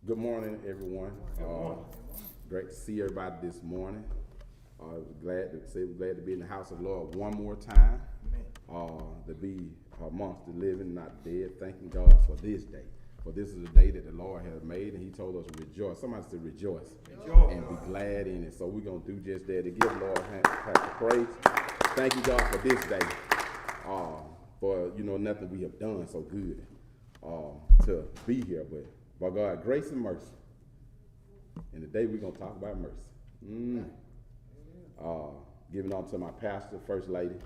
Good morning, everyone. Great to see everybody this morning. We're glad to be in the house of the Lord one more time. To be amongst the living, not the dead. Thanking God for this day. For this is the day that the Lord has made, and He told us to rejoice. Somebody said rejoice. And be glad in it. So we're going to do just that, to give the Lord praise. Thank you, God, for this day. For, nothing we have done so good to be here. But by God, grace and mercy. And today we're going to talk about mercy. Giving on to my pastor, first lady,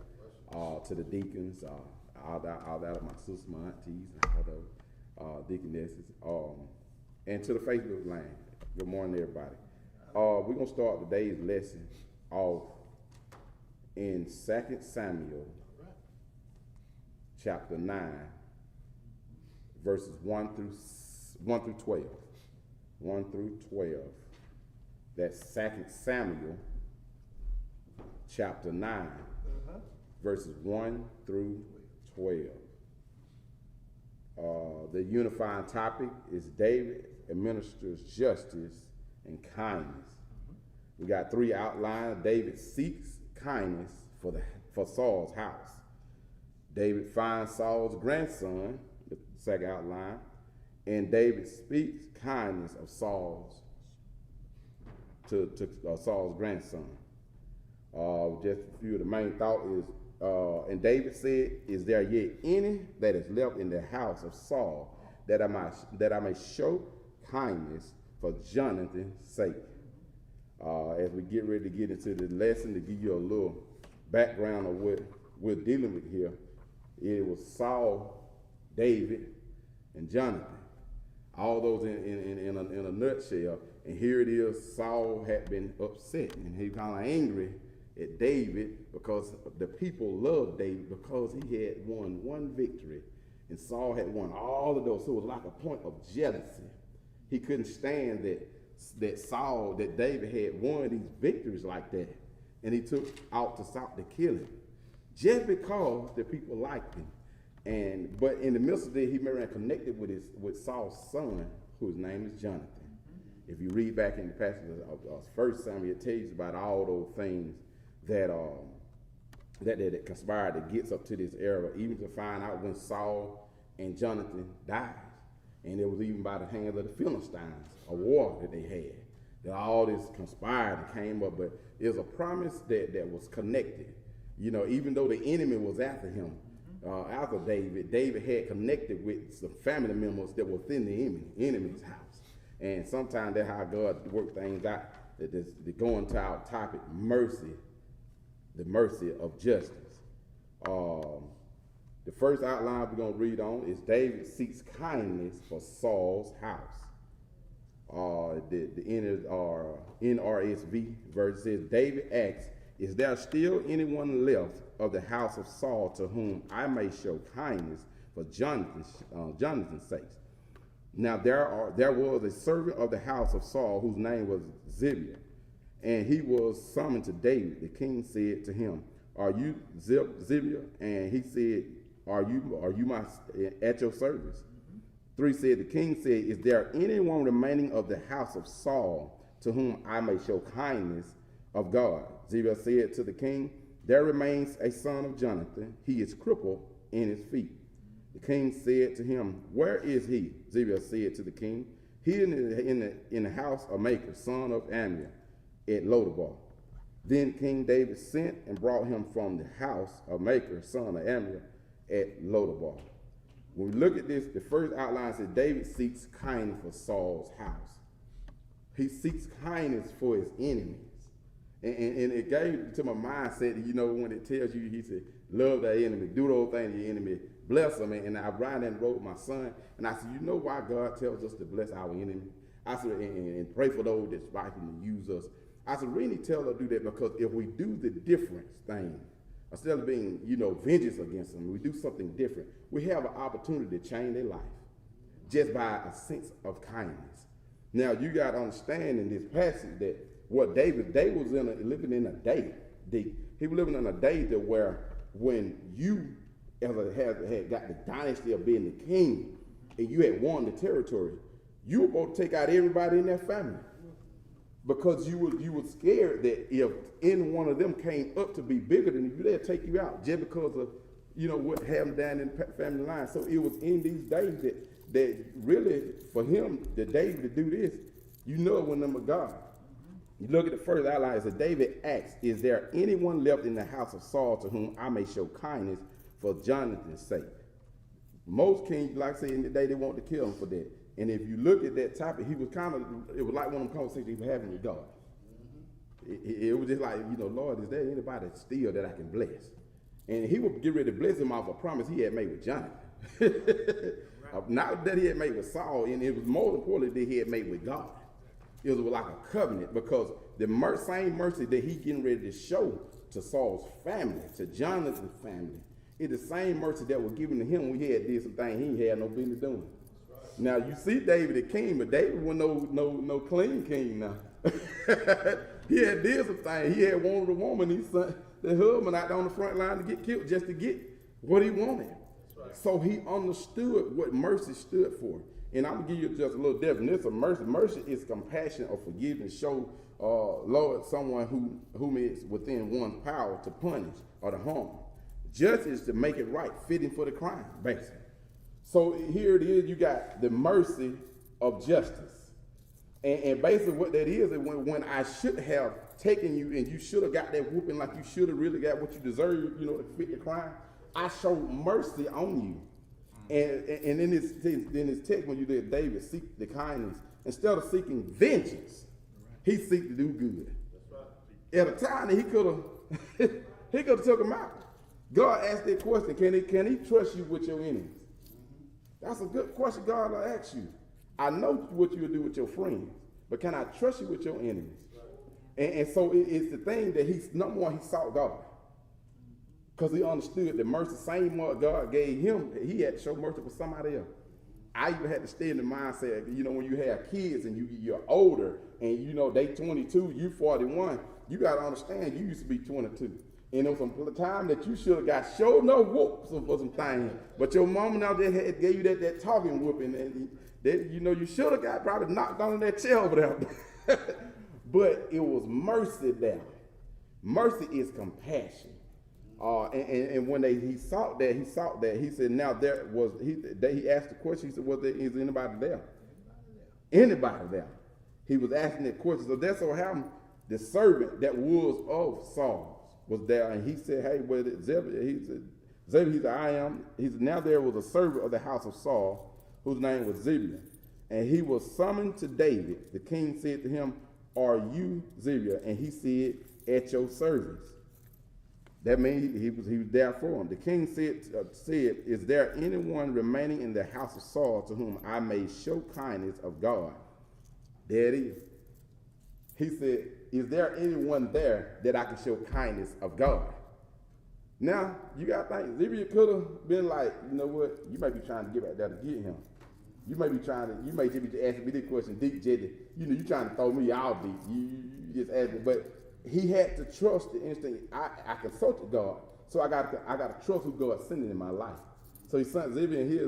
to the deacons, all that of my sisters, my aunties, and all the deaconesses, and to the Facebook line. Good morning, everybody. We're going to start today's lesson off in 2 Samuel chapter 9, verses 1 through 12. 1 through 12. That's 2 Samuel chapter 9, verses 1 through 12. The unifying topic is David administers justice and kindness. We got three outlines. David seeks kindness for Saul's house. David finds Saul's grandson, the second outline, and David speaks kindness of Saul's to Saul's grandson. Just a few of the main thought is, and David said, "Is there yet any that is left in the house of Saul that I may show kindness for Jonathan's sake?" As we get ready to get into the lesson, to give you a little background of what we're dealing with here, it was Saul, David, and Jonathan. All those in a nutshell. And here it is, Saul had been upset, and he kind of angry at David because the people loved David because he had won one victory, and Saul had won all of those. So it was like a point of jealousy. He couldn't stand that David had won these victories like that, and he took out to Saul to kill him, just because the people liked him. But in the midst of it, he married and connected with Saul's son, whose name is Jonathan. If you read back in the passage of 1 Samuel, it tells you about all those things that conspired to get up to this era, even to find out when Saul and Jonathan died. And it was even by the hands of the Philistines, a war that they had. That all this conspired and came up, but it was a promise that was connected. Even though the enemy was after him, after David had connected with some family members that were within the enemy's house. And sometimes that's how God works things out. To go into our topic, mercy, the mercy of justice. The first outline we're going to read on is David seeks kindness for Saul's house. The NRSV verse says, David asks, "Is there still anyone left of the house of Saul to whom I may show kindness for Jonathan's sake?" Now there was a servant of the house of Saul whose name was Ziba, and he was summoned to David. The king said to him, "Are you Ziba?" And he said, Are you at your service?" 3 said, the king said, "Is there anyone remaining of the house of Saul to whom I may show kindness of God?" Ziba said to the king, "There remains a son of Jonathan. He is crippled in his feet." The king said to him, "Where is he?" Ziba said to the king, "He in the house of Machir, son of Ammiel, at Lodabar." Then King David sent and brought him from the house of Machir, son of Ammiel, at Lodabar. When we look at this, the first outline says David seeks kindness for Saul's house. He seeks kindness for his enemies. And it gave to my mindset, when it tells you, he said, love thy enemy, do those things to your enemy, bless them. And I ran and wrote my son, and I said, why God tells us to bless our enemy? I said, and pray for those that spitefully use us. I said, really tell us to do that, because if we do the difference thing, instead of being, vengeance against them, we do something different. We have an opportunity to change their life just by a sense of kindness. Now, you got to understand in this passage that what David was living in a day. He was living in a day that where when you had got the dynasty of being the king and you had won the territory, you were supposed to take out everybody in that family. Because you were scared that if any one of them came up to be bigger than you, they'd take you out just because of, what happened down in the family line. So it was in these days that really, for him, that David to do this, it wasn't them of God. You look at the first outline, it says, David asks, is there anyone left in the house of Saul to whom I may show kindness for Jonathan's sake? Most kings, like I said, in the day, they want to kill him for that. And if you look at that topic, it was like one of them conversations he was having with God. It was just like, Lord, is there anybody still that I can bless? And he would get ready to bless him off a promise he had made with Jonathan. Not that he had made with Saul, and it was more important that he had made with God. It was like a covenant, because the same mercy that he getting ready to show to Saul's family, to Jonathan's family, is the same mercy that was given to him when he had did some things he had no business doing. Now you see David the king, but David wasn't no clean king now. He had did some things. He had wanted a woman, he sent the husband out on the front line to get killed just to get what he wanted. Right. So he understood what mercy stood for. And I'm gonna give you just a little definition of mercy. Mercy is compassion or forgiveness, show Lord someone whom is within one's power to punish or to harm. Justice is to make it right, fitting for the crime, basically. So here it is, you got the mercy of justice. And basically what that is when I should have taken you and you should have got that whooping like you should have really got what you deserve, to fit the crime, I showed mercy on you. And in this text, when you did David seek the kindness, instead of seeking vengeance, he seeked to do good. At a time that he could have took him out. God asked that question, can he trust you with your enemies? That's a good question God will ask you. I know what you'll do with your friends, but can I trust you with your enemies? And so it's the thing that number one, he sought God. Because he understood the mercy, same what God gave him, he had to show mercy for somebody else. I even had to stay in the mindset, when you have kids and you're older and they 22, you 41, you got to understand you used to be 22. And there was some time that you should have got showed no whoops for some things. But your mama now gave you that talking whooping. And you should have got probably knocked on that chair over there. But it was mercy there. Mercy is compassion. And when he sought that, he said, now he asked the question, he said, is anybody there? Anybody there? He was asking that question. So that's what happened. The servant that was of Saul was there, and he said, hey, Ziba, I am. He said, now there was a servant of the house of Saul, whose name was Ziba, and he was summoned to David. The king said to him, are you Ziba? And he said, at your service. That means he was there for him. The king said, is there anyone remaining in the house of Saul to whom I may show kindness of God? There it is. He said, is there anyone there that I can show kindness of God? Now, you got to think, Ziba could have been like, you know what, you may be trying to get back there to get him. You may just be asking me this question deep, Jetty. You trying to throw me out deep. You just asking, but he had to trust the instinct. I consulted God, so I got to trust who God sending in my life. So he sent Ziba, and he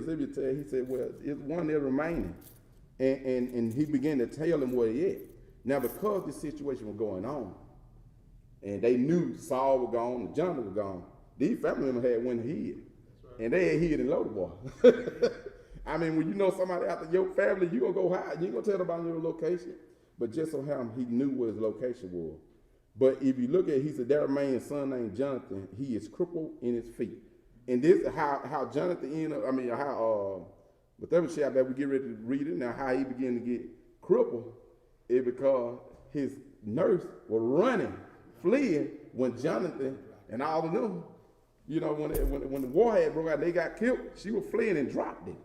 said, well, it's one there remaining. And he began to tell him where he is. Now, because this situation was going on, and they knew Saul was gone, and Jonathan was gone, these family members had went and hid. Right. And they had hid in Lodabar. I mean, when you know somebody after your family, you going to go hide. You ain't going to tell them about your location. But just so happened, he knew what his location was. But if you look at it, he said, there remains a son named Jonathan. He is crippled in his feet. And this is how Jonathan ended up, how whatever chapter we get ready to read it now, how he began to get crippled. It because his nurse was running, fleeing when Jonathan and all of them, when the war had broke out, they got killed. She was fleeing and dropped him.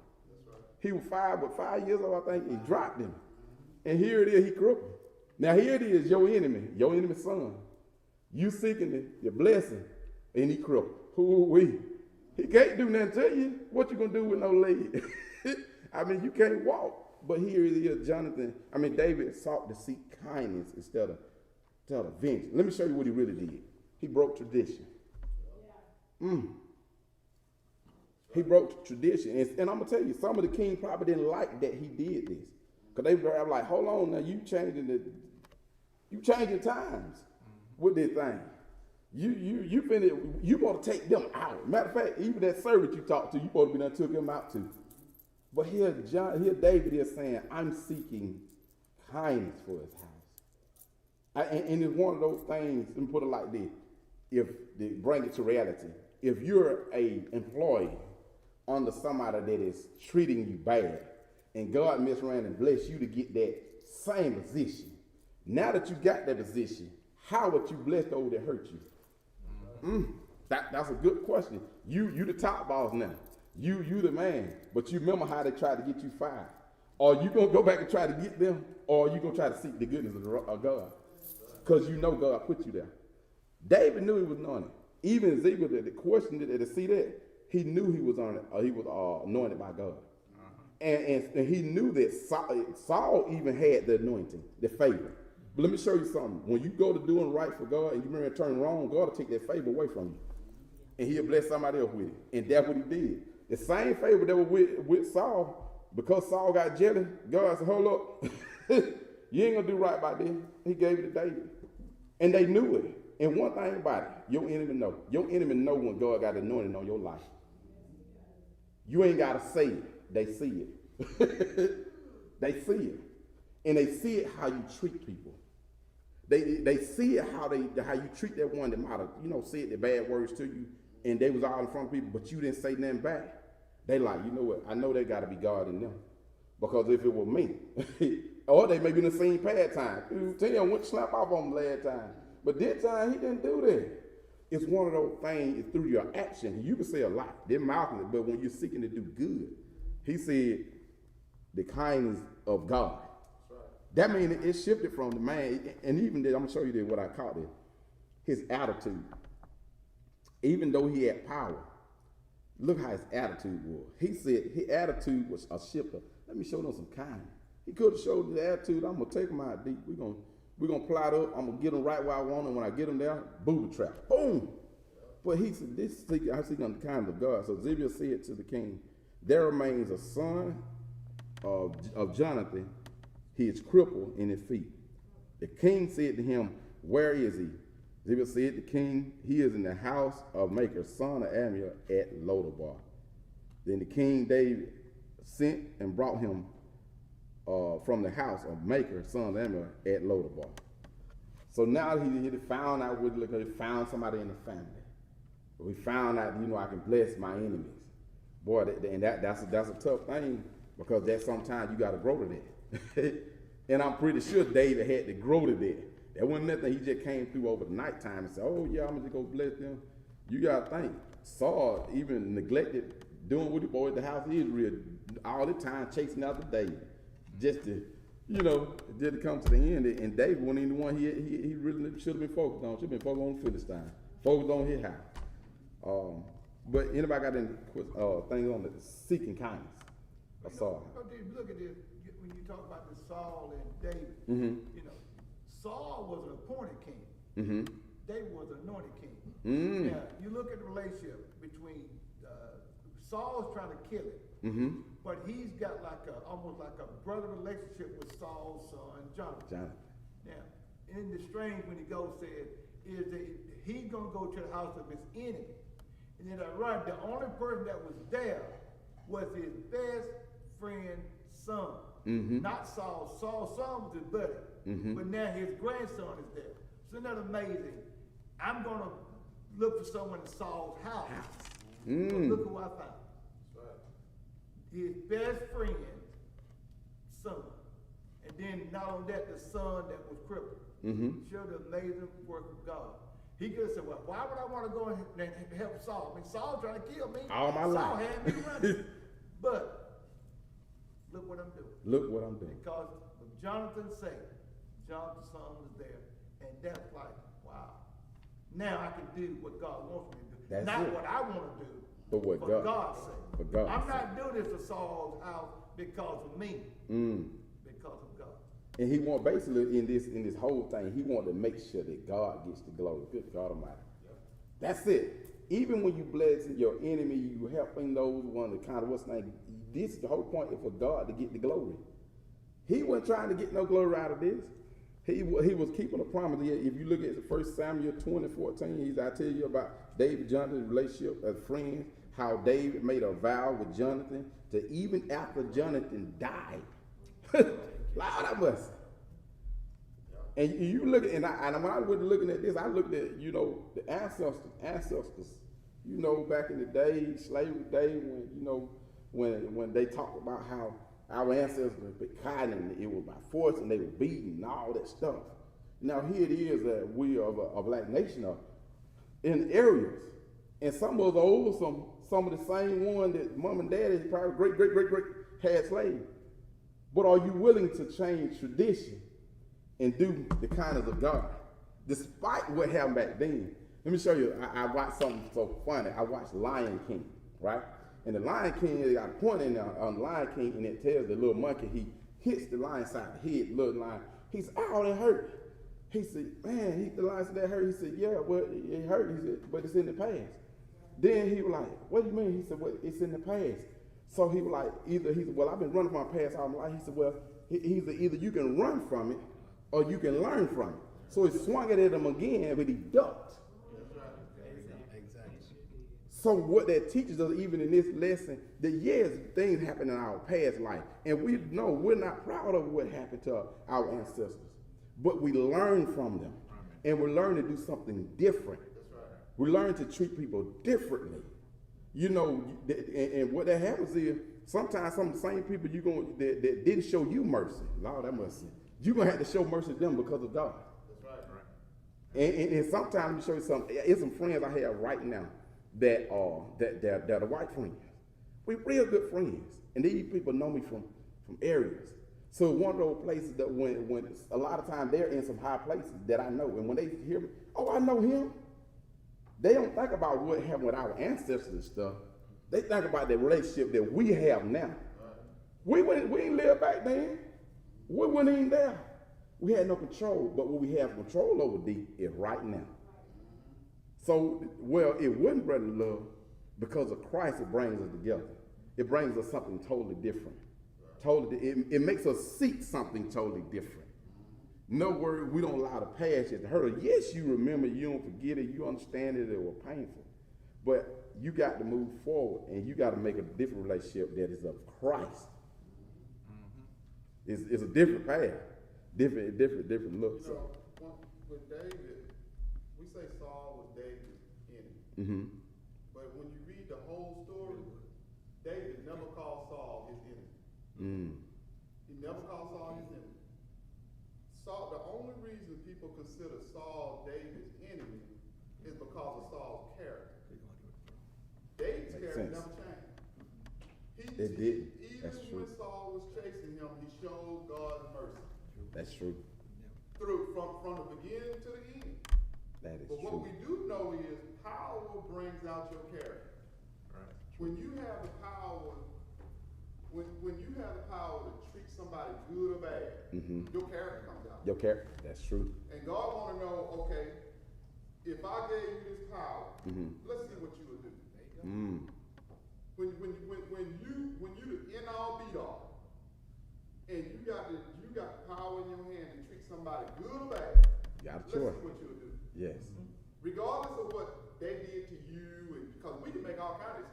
Right. He was 5 years old, I think. He dropped him, and here it is, he crippled. Now here it is, your enemy's son. You seeking your blessing, and he crippled. He can't do nothing to you. What you gonna do with no leg? You can't walk. But here it is, David sought to seek kindness instead of vengeance. Let me show you what he really did. He broke tradition. He broke tradition. And I'm going to tell you, some of the king probably didn't like that he did this. Because they were like, hold on now, you changing times with this thing. You want to take them out. Matter of fact, even that servant you talked to, you supposed to be done took him out too. But here David is saying, I'm seeking kindness for his house. And it's one of those things, let me put it like this, if they bring it to reality. If you're a employee under somebody that is treating you bad, and God mess around and bless you to get that same position, now that you got that position, how would you bless those that hurt you? That's a good question. You the top boss now. You the man. But you remember how they tried to get you fired. Or you gonna go back and try to get them, or you gonna try to seek the goodness of God. Because you know God put you there. David knew he was anointed. Even Ezekiel, the question to see that, he knew he was anointed by God. And he knew that Saul even had the anointing, the favor. But let me show you something. When you go to doing right for God and you remember to turn wrong, God will take that favor away from you. And he'll bless somebody else with it. And that's what he did. The same favor that was with Saul, because Saul got jealous, God said, hold up. You ain't going to do right by this. He gave it to David. And they knew it. And one thing about it, your enemy know. Your enemy know when God got anointing on your life. You ain't got to say it. They see it. They see it. And they see it how you treat people. They see it how you treat that one that might have, said the bad words to you, and they was all in front of people, but you didn't say nothing back. They like, you know what? I know they got to be God in them. Because if it were me, or they may be in the same bad time. Tim went to slap off on him last time. But this time, he didn't do that. It's one of those things, it's through your action. You can say a lot, they're mouthing it, but when you're seeking to do good, he said, the kindness of God. That means it shifted from the man, and even then, I'm going to show you what I caught it, his attitude. Even though he had power, look how his attitude was. He said his attitude was a shifter. Let me show them some kindness. He could have showed the attitude, I'm going to take them out deep. We're going to plot up. I'm going to get them right where I want them. When I get them there, booby trap. Boom. But he said, I seek on the kindness of God. So Zibiah said to the king, there remains a son of Jonathan. He is crippled in his feet. The king said to him, where is he? Zibiah said, the king, he is in the house of Maker, son of Amiel, at Lodabar. Then the king David sent and brought him from the house of Maker, son of Amiel, at Lodabar. So now he found out, he found somebody in the family. We found out, I can bless my enemies. Boy, that's a tough thing, because that's sometimes you got to grow to that. And I'm pretty sure David had to grow to that. That wasn't nothing he just came through over the nighttime and said, oh yeah, I'm going to go bless them. You got to think, Saul even neglected doing what he was at the house of Israel all the time, chasing after David. Just to come to the end. And David wasn't even the one he really should have been focused on. Should have been focused on Philistine. Focused on his house. But anybody got any things on the seeking kindness of Saul? Look at this. When you talk about the Saul and David, Saul was an appointed king. David was an anointed king. Now, you look at the relationship between Saul's trying to kill him, but he's got almost like a brother relationship with Saul's son, Jonathan. Now, in the strange when he goes said, is that he's going to go to the house of his enemy. And then the only person that was there was his best friend's son. Not Saul. Saul's son was his buddy. But now his grandson is there. So isn't that amazing? I'm going to look for someone in Saul's house. But look who I found. His best friend's son. And then not only that, the son that was crippled. Show the amazing work of God. He could have said, well, why would I want to go and help Saul? I mean, Saul trying to kill me. All my life. Saul had me running. But look what I'm doing. Look what I'm doing. Because of Jonathan's sake, Jonathan's son was there. And that's like, wow. Now I can do what God wants me to do. That's not it. what I want to do, but what for God, God's sake. For God's I'm sake. not doing this for Saul's house because of me. Because of God. And he want basically in this whole thing, he wanted to make sure that God gets the glory. Good God Almighty. That's it. Even when you bless your enemy, you helping those one to kind of what's name. This is the whole point is for God to get the glory. He wasn't trying to get no glory out of this. He was keeping a promise. If you look at 1 Samuel 20:14, I tell you about David Jonathan's relationship as friends, how David made a vow with Jonathan to even after Jonathan died. Lord, that was. And you look at, and when I was looking at this, I looked at, the ancestors, back in the day, slavery day, when they talked about how our ancestors were cotton and it was by force and they were beaten and all that stuff. Now here it is that we are a black nation in areas, and some of us are over some of the same one that mom and daddy, probably great had slaves. But are you willing to change tradition and do the kindness of God, despite what happened back then? Let me show you. I watched something so funny. I watched Lion King, right? And the Lion King, they got a point in there on Lion King, and it tells the little monkey, he hits the lion side of the head, little lion. He said, "Ow, that hurt." He said, "Man," the lion said, "That hurt." He said, "Yeah, well, it hurt." He said, "But it's in the past." Then he was like, "What do you mean?" He said, "Well, it's in the past." So he was like, he said, "Well, I've been running from my past all my life." He said, "Well, either you can run from it or you can learn from it." So he swung it at him again, but he ducked. So what that teaches us, even in this lesson, that yes, things happen in our past life, and we know we're not proud of what happened to our ancestors, but we learn from them, and we learn to do something different. We learn to treat people differently, and what that happens is sometimes some of the same people that didn't show you mercy, Lord, that mercy, you're gonna have to show mercy to them because of God. That's right. And sometimes let me show you something. It's some friends I have right now that are white friends. We're real good friends, and these people know me from areas. So one of those places that when a lot of times they're in some high places that I know, and when they hear me, "Oh, I know him," they don't think about what happened with our ancestors and stuff. They think about the relationship that we have now. We didn't live back then. We weren't even there. We had no control, but what we have control over is right now. So, it wouldn't, brother love, because of Christ, it brings us together. It brings us something totally different. It makes us seek something totally different. No word, we don't allow the past to hurt us. Yes, you remember, you don't forget it, you understand it was painful. But you got to move forward, and you got to make a different relationship that is of Christ. It's a different path, different look. So, with David, we say Saul was David's enemy. Mm-hmm. But when you read the whole story, David never called Saul his enemy. Mm. He never called Saul his enemy. Saul, the only reason people consider Saul David's enemy is because of Saul's character. David's character never changed. It didn't. That's Even true. when Saul was chasing him, he showed God's mercy. That's true. From the beginning to the end. That is But true. what we do know is power brings out your character. Right. When you have the power, when you have the power to treat somebody good or bad, Mm-hmm. your character comes out. Your character. That's true. And God want to know, okay, if I gave you this power, Mm-hmm. let's see what you would do. Mm. When you the end all beat all, and you got the power in your hand to treat somebody good or bad, You got a let's choice. see what you'll do. Yes. Regardless of what they did to you, and because we can make all kinds of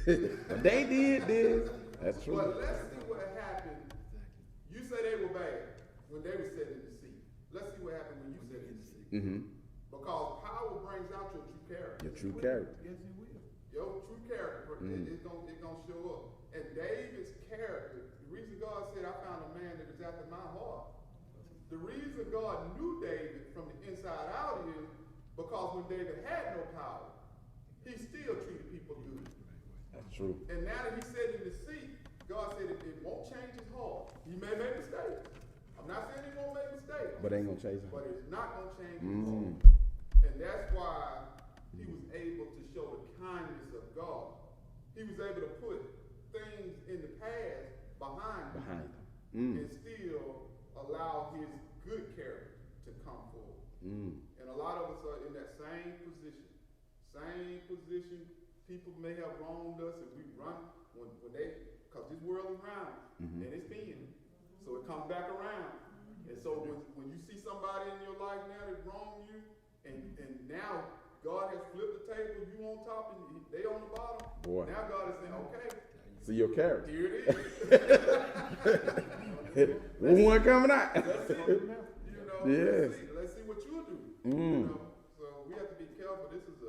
excuses. They did this. That's true. But let's see what happened. You say they were bad when they were sitting in the seat. Let's see what happened when you sit in the seat. Mm-hmm. Because power brings out your true character. Your true character. Yes, he will. Your true character, it's gonna show up. And David's character, the reason God said, "I found a man that is after my heart." The reason God knew David from the inside out is because when David had no power, he still treated people good. That's true. And now that he's sitting in the seat, God said it won't change his heart. He may make mistakes. I'm not saying he won't make mistakes. But ain't gonna change it. But it's not going to change his heart. And that's why he was able to show the kindness of God. He was able to put things in the past behind him. And still allow his good character to come forward. And a lot of us are in that same position. People may have wronged us, and we run when they, because this world is round and it's been. So it comes back around. And so when you see somebody in your life now that wronged you, and now God has flipped the table, you on top and they on the bottom. Boy. Now God is saying, okay, See your character. here it is. One coming out. Let's see, Yes. let's see what you'll do. So we have to be careful. This is a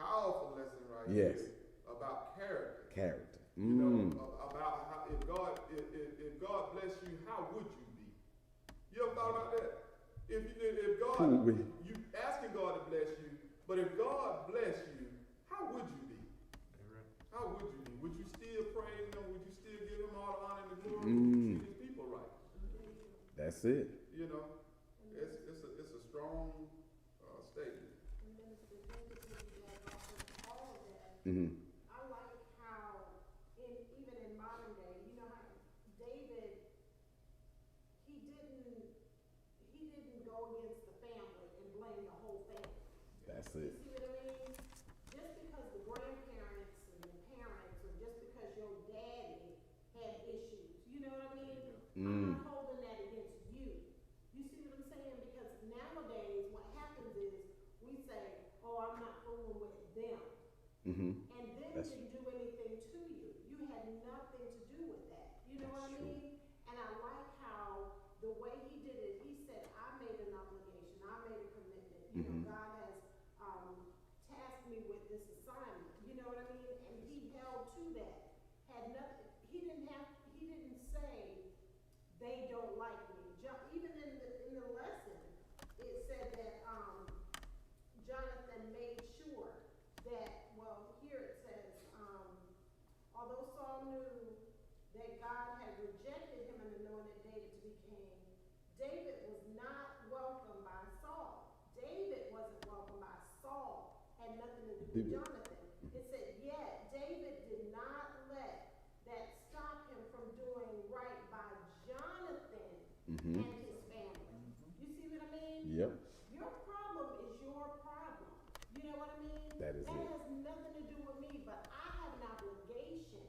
powerful lesson right Yes. here about character. Character. You know, about how if God bless you, how would you be? You ever thought about that? If God, you asking God to bless you, but if God bless you, how would you be? How would you be? Would you still praise Him? Would you still give Him all the honor and the glory? Would you treat His people right? That's it. You know, it's a strong statement. Mm-hmm. I like how, even in modern day, you know how David, he didn't go against the family and blame the whole family. That's You it. see what I mean? Just because the grandparents and the parents, or just because your daddy had issues, you know what I mean? I'm not holding that against you. You see what I'm saying? Because nowadays, what happens is we say, "Oh, I'm not fooling with them," Mm-hmm. and then That's didn't do anything to you. You had nothing to do with that. You know what I mean? And I like how the way he did it. He said, "I made an obligation. I made a commitment. You know, God has tasked me with this assignment." You know what I mean? And he held to that. Had nothing. He didn't say they don't like me. Even in the lesson, it said that Jonathan made sure that, well, here it says, although Saul knew that God had rejected him and anointed David to be king, David was not welcomed by Saul. David wasn't welcomed by Saul. Had nothing to do with Jonathan. It said, yet David did not let that stop him from doing right by Jonathan and his family. You see what I mean? Yep. Your problem is your problem. You know what I mean? That is it. Has nothing to do with me, but I have an obligation.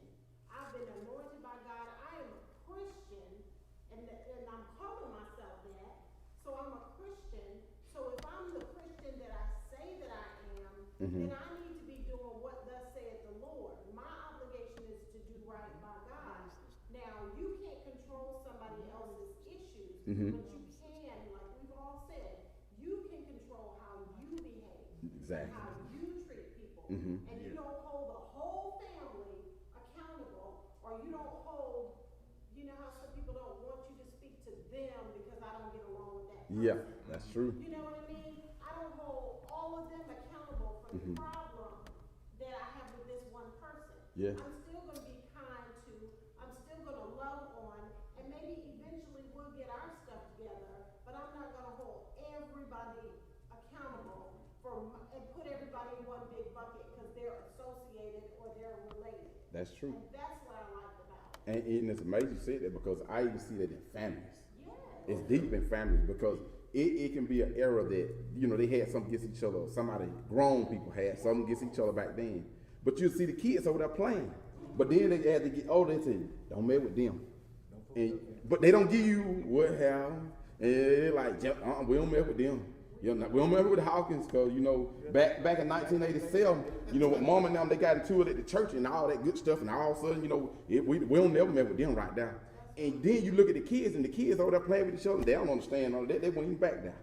I've been anointed by God. I am a Christian, and I'm calling myself that. So I'm a Christian. So if I'm the Christian that I say that I am, then I need to be doing what thus saith the Lord. My obligation is to do right by God. Now, you can't control somebody else's issues, but you can, like we've all said, you can control how you behave. Exactly. How you treat people. And you don't hold the whole family accountable, or you don't hold, you know how some people don't want you to speak to them because I don't get along with that person. Yeah, that's true. You know what I mean? I don't hold all of them accountable for the problem that I have with this one person. Yeah. I'm still going to be kind to, I'm still going to love on, and maybe eventually we'll get our stuff together, but I'm not going to hold everybody accountable and put everybody in one big bucket because they're associated or they're related. That's true. And that's what I like about it. And it's amazing you said that because I even see that in families. Yeah. It's deep in families because it can be an era that, you know, they had something against each other, or somebody, grown people had something against each other back then. But you see the kids over there playing. But then they had to get older and say, don't mess with them. But they don't give you what happened. And they're like, we don't mess with them. You know, we don't mess with the Hawkins because, you know, back in 1987, you know, with Mom and them, they got into it at the church and all that good stuff. And all of a sudden, you know, we don't never mess with them right now. And then you look at the kids, and the kids over there playing with each other, they don't understand all that. They won't even back down.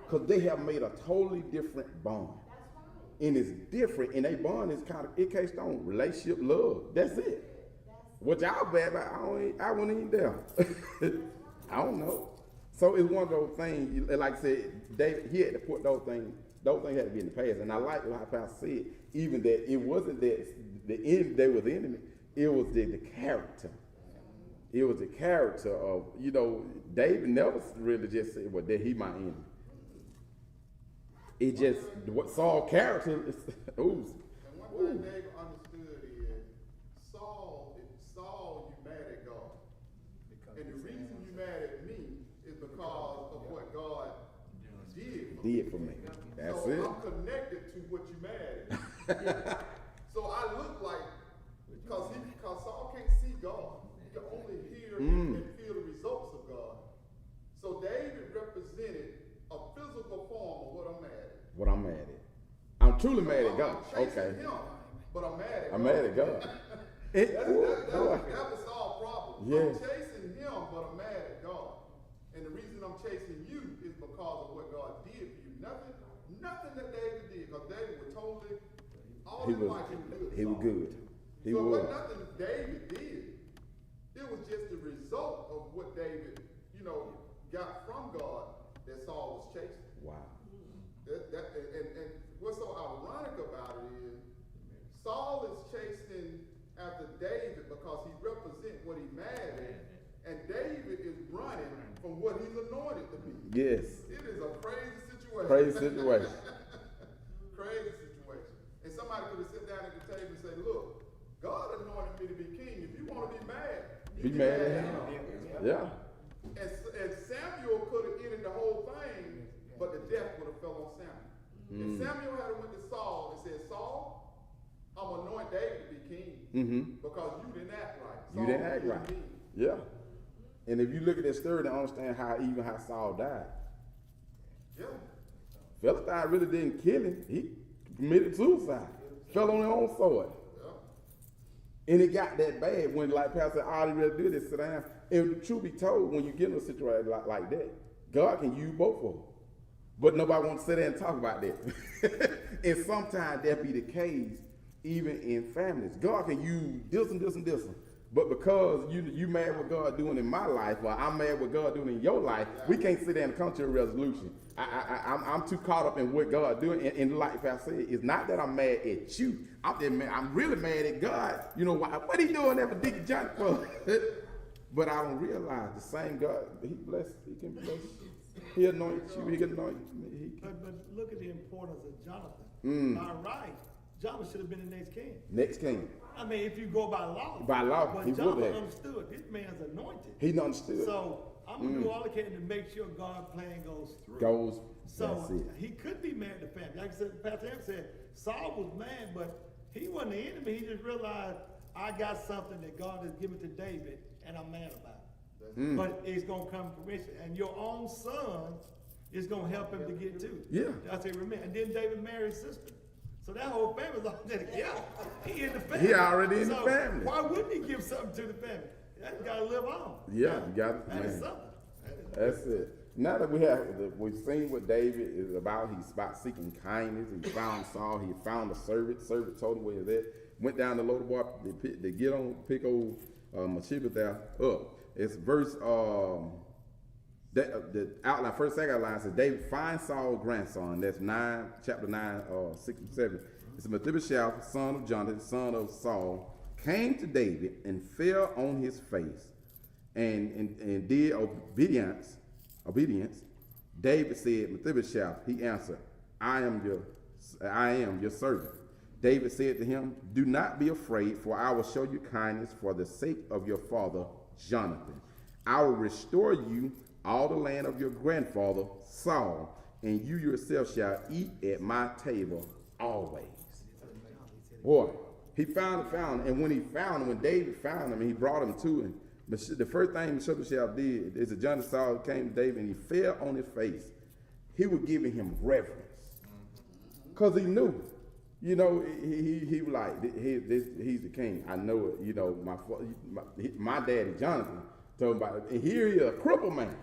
Because they have made a totally different bond. And it's different, and they bond is kind of, it case on relationship, love. That's it. What y'all bad about, I wasn't even there. I don't know. So it's one of those things, like I said, David, he had to put those things had to be in the past. And I like how Pastor said, even that it wasn't that they were the enemy, it was the character. It was the character of, you know, David never really just said, well, that he my enemy. It just, what Saul's character is, ooh. And one thing David understood is, Saul, you mad at God. And the reason you mad at me is because of what God did for me. That's so it. I'm connected to what you mad at. So I look like, because Saul can't see God. He can only hear and feel the results of represented a physical form of what I'm mad at. What I'm mad at. I'm truly mad at God. I'm chasing Okay. him, but I'm mad at God. I'm mad at God. That would solve problems. Yes. I'm chasing him, but I'm mad at God. And the reason I'm chasing you is because of what God did for you. Nothing that David did, because David was totally, all his life He was good. He so it was. wasn't nothing David did. It was just the result of what David, got from God that Saul was chasing. Wow. And what's so ironic about it is Saul is chasing after David because he represents what he's mad at, and David is running from what he's anointed to be. Yes. It is a crazy situation. Crazy situation. Crazy situation. And somebody could have sit down at the table and say, look, God anointed me to be king. If you want to be mad, Be mad at him. Yeah. And Samuel could have ended the whole thing, but the death would have fell on Samuel. If Samuel had went to Saul and said, Saul, I'm going to anoint David to be king because you didn't act right. You didn't act right. Yeah. And if you look at that story to understand how Saul died. Yeah. Philistine really didn't kill him. He committed suicide. Fell on his own sword. Yeah. And it got that bad when, like Pastor said, all he really did is sit down. And the truth be told, when you get in a situation like that, God can use both of them. But nobody wants to sit there and talk about that. And sometimes that be the case, even in families. God can use this and this and this. But because you mad what God doing in my life, or I'm mad what God doing in your life, we can't sit there and come to a resolution. I'm too caught up in what God doing. And like I said, it's not that I'm mad at you. I'm really mad at God. You know what he doing that for Deacon Johnny for? But I don't realize the same God, he can bless. He anoint you, he can anoint me. But look at the importance of Jonathan. By right, Jonathan should have been the next king. Next king. I mean, if you go by law. By law, but he would Jonathan have. understood this man's anointed. He understood. So I'm gonna do all I can to make sure God's plan goes through. That's So it. he could be mad at the family. Like I said, Pastor Em said, Saul was mad, but he wasn't the enemy. He just realized I got something that God has given to David, and I'm mad about it. But it's gonna come to fruition, and your own son is gonna help him to get to it. Yeah. I say, remember, and then David married his sister. So that whole family's all together. He in the family. He already in the So family. why wouldn't he give something to the family? That gotta live on. Yeah, you got it, That is man. something. That's it. Now that we've seen what David is about, he's about seeking kindness. He found Saul, he found a servant. Servant told him where he was at. Went down to Lodabar to get on, pick old Mephibosheth there up. It's verse, the outline, first second line says, David finds Saul's grandson. That's chapter 9, 6 and 7. It's Mephibosheth, son of Jonathan, son of Saul, came to David and fell on his face and did obedience. David said, Mephibosheth, he answered, I am your servant. David said to him, do not be afraid, for I will show you kindness for the sake of your father, Jonathan. I will restore you all the land of your grandfather, Saul, and you yourself shall eat at my table always. Boy, he found him, and when David found him, and he brought him to him, the first thing Mephibosheth did is that Jonathan Saul came to David and he fell on his face. He was giving him reverence. Because he knew. He was like, he's the king. I know it. My daddy, Jonathan, told him about it. And here he is, a crippled man.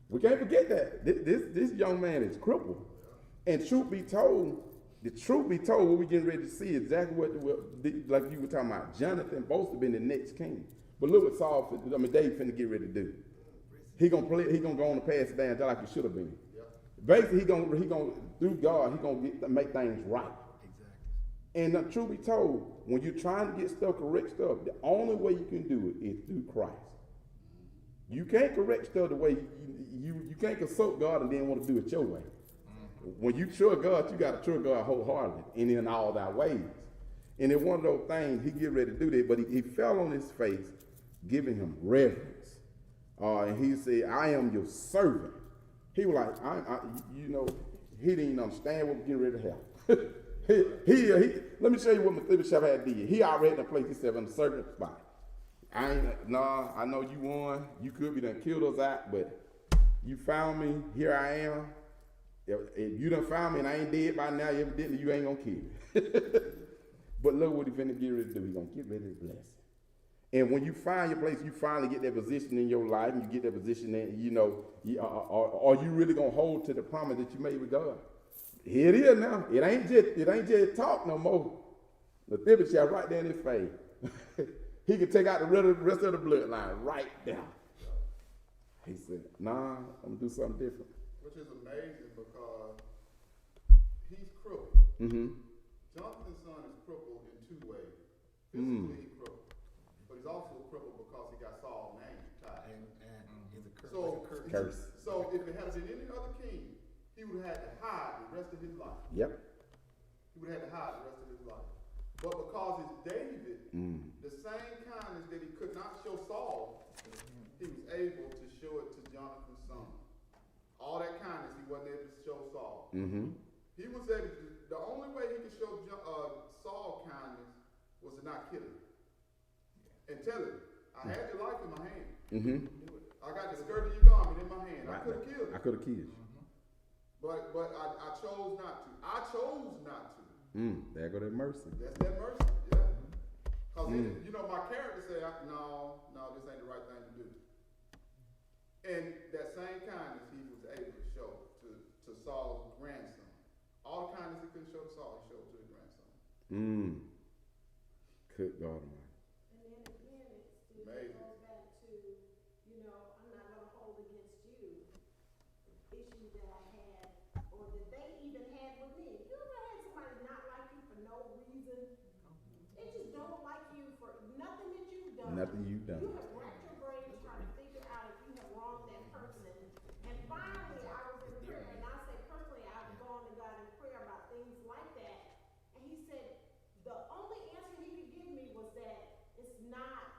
We can't forget that. This young man is crippled. And truth be told, what we're getting ready to see is exactly what like you were talking about. Jonathan supposed to be the next king. But look what David finna get ready to do. He gonna go on and pass it down just like he should have been. Yep. Basically, he gonna through God, he gonna make things right. Exactly. And the truth be told, when you're trying to get stuff, correct stuff, the only way you can do it is through Christ. You can't correct stuff the way you can't consult God and then want to do it your way. When you trust God, you got to trust God wholeheartedly and in all thy ways. And in one of those things, he get ready to do that, but he fell on his face, giving him reverence. And he said, I am your servant. He was like, he didn't even understand what was getting ready to happen. Let me show you what Mephibosheth had did. He already placed himself in a servant spot. I know you won. You could be done killed us out, but You found me, here I am. If you done found me and I ain't dead by now, evidently you ain't gonna kill me. But look what he finna get ready to do. He gonna get ready to bless. And when you find your place, you finally get that position in your life, and you get that position that, you know, are you really gonna hold to the promise that you made with God? Here it is now. It ain't just talk no more. The Mephibosheth right there in his face. He could take out the rest of the bloodline right there. He said, nah, I'm gonna do something different. Which is amazing because he's crippled. Mm-hmm. Jonathan's son is crippled in two ways. Physically, he's crippled, but he's also crippled because he got Saul's name tied. And he's a curse. Curse. So if it had been any other king, he would have had to hide the rest of his life. Yep. He would have had to hide the rest of his life. But because it's David, the same kindness that he could not show Saul, he was able to show it to Jonathan's son. All that kindness he wasn't able to show Saul. Mm-hmm. He was able to, the only way he could show Saul kindness was to not kill him. And tell him, I had your life in my hand. Mm-hmm. I got the skirt of your garment in my hand. Right. I could have killed you. I could have killed you. But I chose not to. I chose not to. There go that mercy. That's that mercy, yeah. Because, you know, my character said, no, this ain't the right thing to do. And that same kindness he was able to show to Saul's grandson. All the kindness he couldn't show to Saul, he showed to his grandson. Good God Almighty. And then again, it still Amazing. goes back to, you know, I'm not going to hold against you issues that I had or that they even had with me. You ever had somebody not like you for no reason? They just don't like you for nothing that you've done. Nothing you've done. You have racked your brain trying to figure out if you have wronged that person. And finally, I was in prayer, and I say personally, I've gone to God in prayer about things like that. And he said, the only answer he could give me was that it's not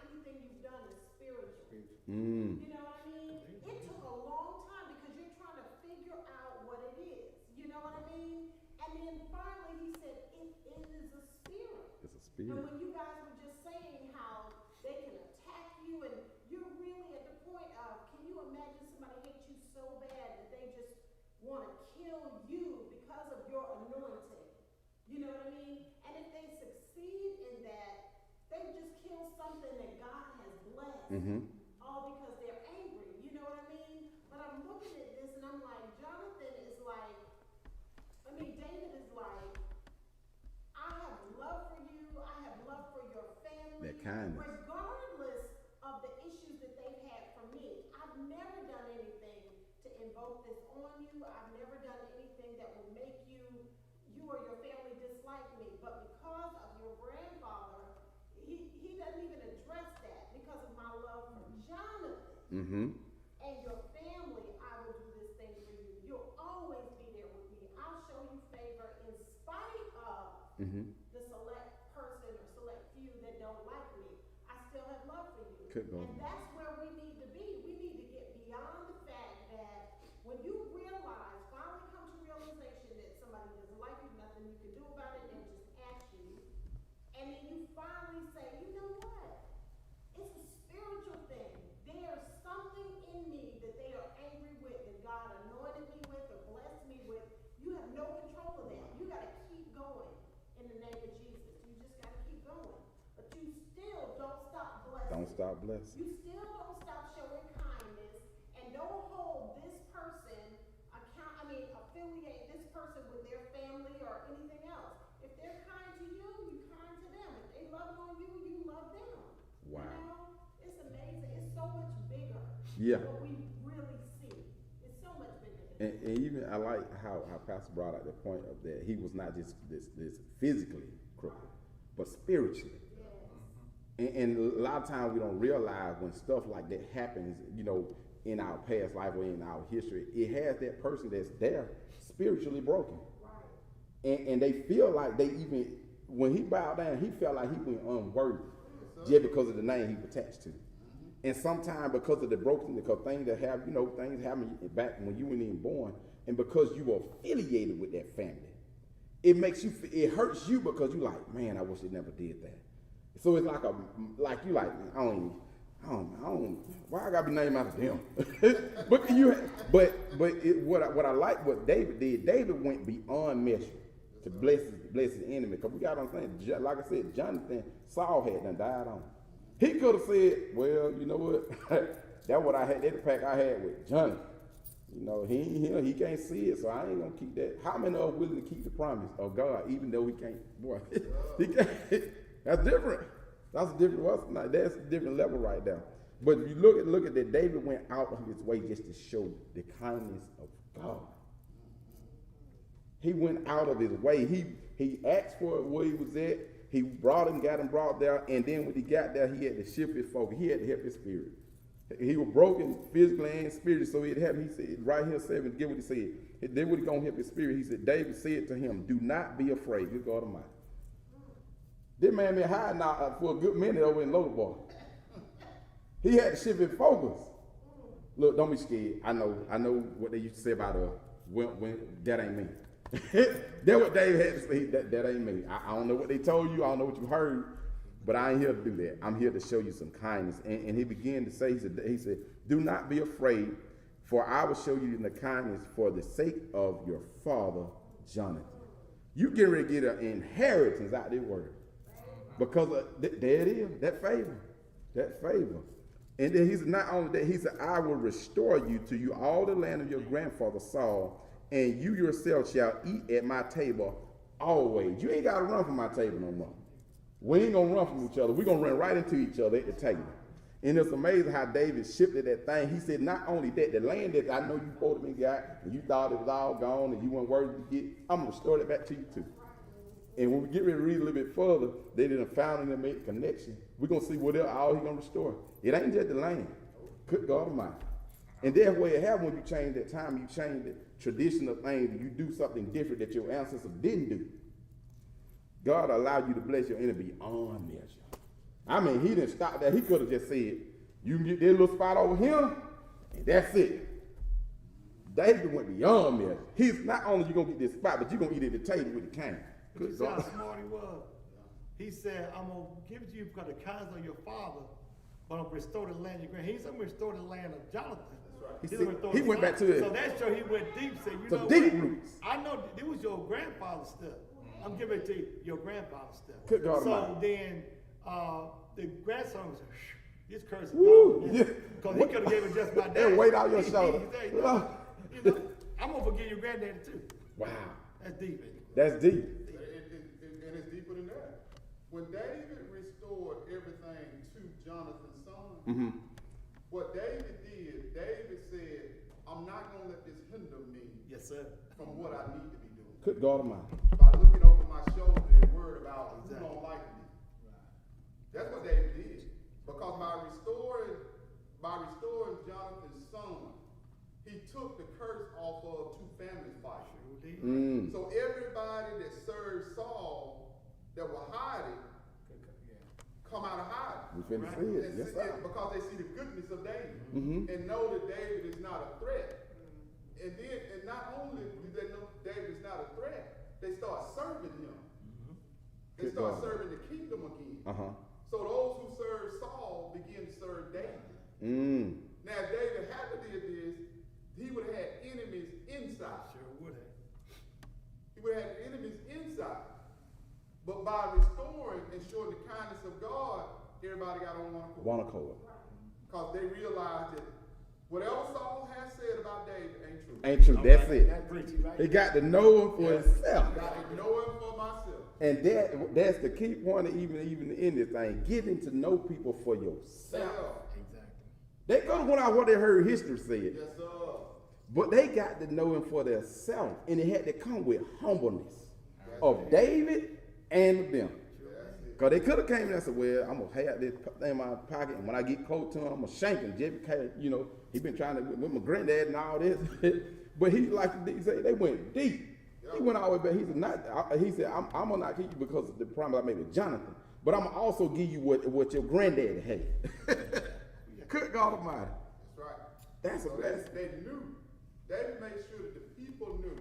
anything you've done is spiritual. You know what I mean? It took a long time because you're trying to figure out what it is. You know what I mean? And then finally he said, it is a spirit. It's a And spirit. when you guys were just saying how they can attack you, and you're really at the point of, can you imagine somebody hates you so bad that they just want to kill you because of your anointing? You know what I mean? And if they succeed in that, they just kill something that God has blessed, all because they're angry. You know what I mean? But I'm looking at this and I'm like, David is like, I have love for you. I have love for your family. That kindness. Regardless of the issues that they've had for me. I've never done anything to invoke this on you. I've never done anything that will make you or your family dislike me. But because of your grandfather, he doesn't even address that because of my love for Jonathan. And your family, I will do this thing for you. You'll always be there with me. I'll show you favor in spite of the select person or select few that don't like me. I still have love for you. And that's where we need to be. We need to get beyond the fact that when you realize, finally come to realization that somebody doesn't like you, nothing you can do about it, and just ask you. And then you finally say, you know what? It's a spiritual thing. There's something in me that they are angry with, that God anointed me with or blessed me with. You have no control of that. You got to keep going in the name of Jesus. You just got to keep going. But you still don't stop blessing. Don't stop blessing. You still don't stop showing kindness, and don't hold this person affiliate this person with their family or anything else. If they're kind to you, you're kind to them. If they love on you, you love them. Wow. You know, it's amazing. It's so much bigger. Yeah. Than what we really see. It's so much bigger. And even I like how Pastor brought out the point of that he was not just this physically crippled, but spiritually. Yes. And a lot of times we don't realize when stuff like that happens, you know, in our past life or in our history, it has that person that's there spiritually broken. Right. And they feel like they even, when he bowed down, he felt like he went unworthy just because of the name he was attached to. And sometimes because of the broken, because things that have, you know, things happen back when you weren't even born, and because you were affiliated with that family, it makes you, it hurts you because you like, man, I wish it never did that. So it's like I why I gotta be named after them? What I like what David did, David went beyond measure to bless his enemy. Because we gotta understand, like I said, Jonathan, Saul had done died on. He could have said, well, you know what? That's what I had, that's the pack I had with Jonathan. You know, he ain't here, he can't see it, so I ain't gonna keep that. How many are willing to keep the promise of God, even though he can't? Boy, he can't. That's different. That's a different level right there. But if you look at that, David went out of his way just to show the kindness of God. He went out of his way. He asked for where he was at. He got him brought there, and then when he got there, he had to shift his focus. He had to help his spirit. He was broken physically and spiritually, so he'd help. He said, right here, 7, get what he said. Then when he gonna help his spirit, he said, David said to him, do not be afraid, good God Almighty. This man been hiding out for a good minute over in Lodabar. He had to shift his focus. Look, don't be scared. I know what they used to say about when that ain't me. That's what David had to say. That ain't me. I don't know what they told you. I don't know what you heard, but I ain't here to do that. I'm here to show you some kindness. And he began to say, he said, do not be afraid, for I will show you the kindness for the sake of your father, Jonathan. You getting ready to get an inheritance out of this word. Because there it is, that favor. And then he said, not only that, he said, I will restore to you all the land of your grandfather Saul, and you yourself shall eat at my table always. You ain't got to run from my table no more. We ain't going to run from each other. We're going to run right into each other at the table. And it's amazing how David shifted that thing. He said, not only that, the land that I know you supposed to be got, and you thought it was all gone, and you weren't worthy to get, I'm going to restore it back to you too. And when we get ready to read a little bit further, they didn't found and make a connection. We're going to see what else all he's going to restore. It ain't just the land. Good God Almighty. And that's where it happens when you change that time. You change the traditional things. You do something different that your ancestors didn't do. God allowed you to bless your enemy beyond measure. I mean, he didn't stop there. He could have just said, you can get that little spot over here, and that's it. David went beyond measure. He's not only you going to get this spot, but you're going to eat at the table with the king. You see how smart he was? He said, I'm going to give it to you because the kindness of your father, but I'm going to restore the land of your grand. He's going to restore the land of Jonathan. That's right. He went back to it. So that show he went deep. Said, you know deep what? roots. I know it was your grandfather's stuff. I'm giving it to you, your grandfather's stuff. Good God so Almighty. Then the grandson was this curse is gone. Because he could have gave it just my dad. And weight out your shoulder. You know, I'm going to forgive your granddaddy too. Wow. That's deep. That's deep. And it's deeper than that. When David restored everything to Jonathan's son, what David did, David said, I'm not going to let this hinder me from what I need to be doing. Good God Almighty. By looking over my shoulder and worried about who don't like me. That's what David did. Because by restoring Jonathan's son, he took the curse off of two families fighting. So everybody that served Saul that were hiding come out of hiding. We finna see it. Yes, sir. Because they see the goodness of David and know that David is not a threat. And not only do they know David is not a threat, they start serving him. They start serving the kingdom again. So those who served Saul begin to serve David. Now, if David hadn't did this, he would have had enemies inside. Sure would have. He would have had enemies inside. But by restoring and showing the kindness of God, everybody got on one accord. Because they realized that whatever Saul has said about David ain't true. Ain't true. That's it. Right? He got to know him for himself. Got to know him for myself. And that's the key point of even in this thing. Getting to know people for yourself. They go to what they heard history said. Yes, sir. But they got to know him for themselves. And it had to come with humbleness of David and them. Because they could have came and said, well, I'm going to have this thing in my pocket, and when I get close to him, I'm going to shank him. Just because, he been trying to, with my granddad and all this. But he said, they went deep. He went all the way back. He said, I'm going to not keep you because of the promise I made with Jonathan, but I'm going to also give you what your granddad had. Good God Almighty. That's right. That's a blessing. They knew. David made sure that the people knew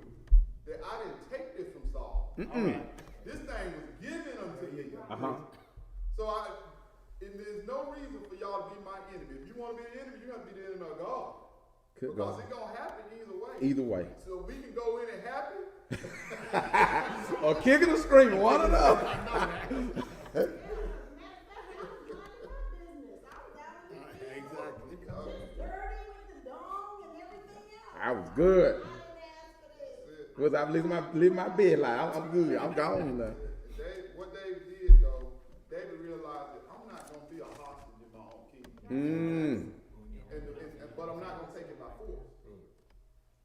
that I didn't take this from Saul. This thing was given unto me. So there's no reason for y'all to be my enemy. If you want to be the enemy, you have to be the enemy of God. Good Because God. it's going to happen either way. Either way. So we can go in and happy. Or kicking or screaming, one or the other. Matter of fact, I was minding my business. I was out in the field. Exactly. Just dirty with the dong and everything else. I was good. I didn't ask for this. Was I living my bed like I'm good. I'm gone now. What David did, though, David realized that I'm not going to be a hostage in my own kingdom. But I'm not going to take it by force.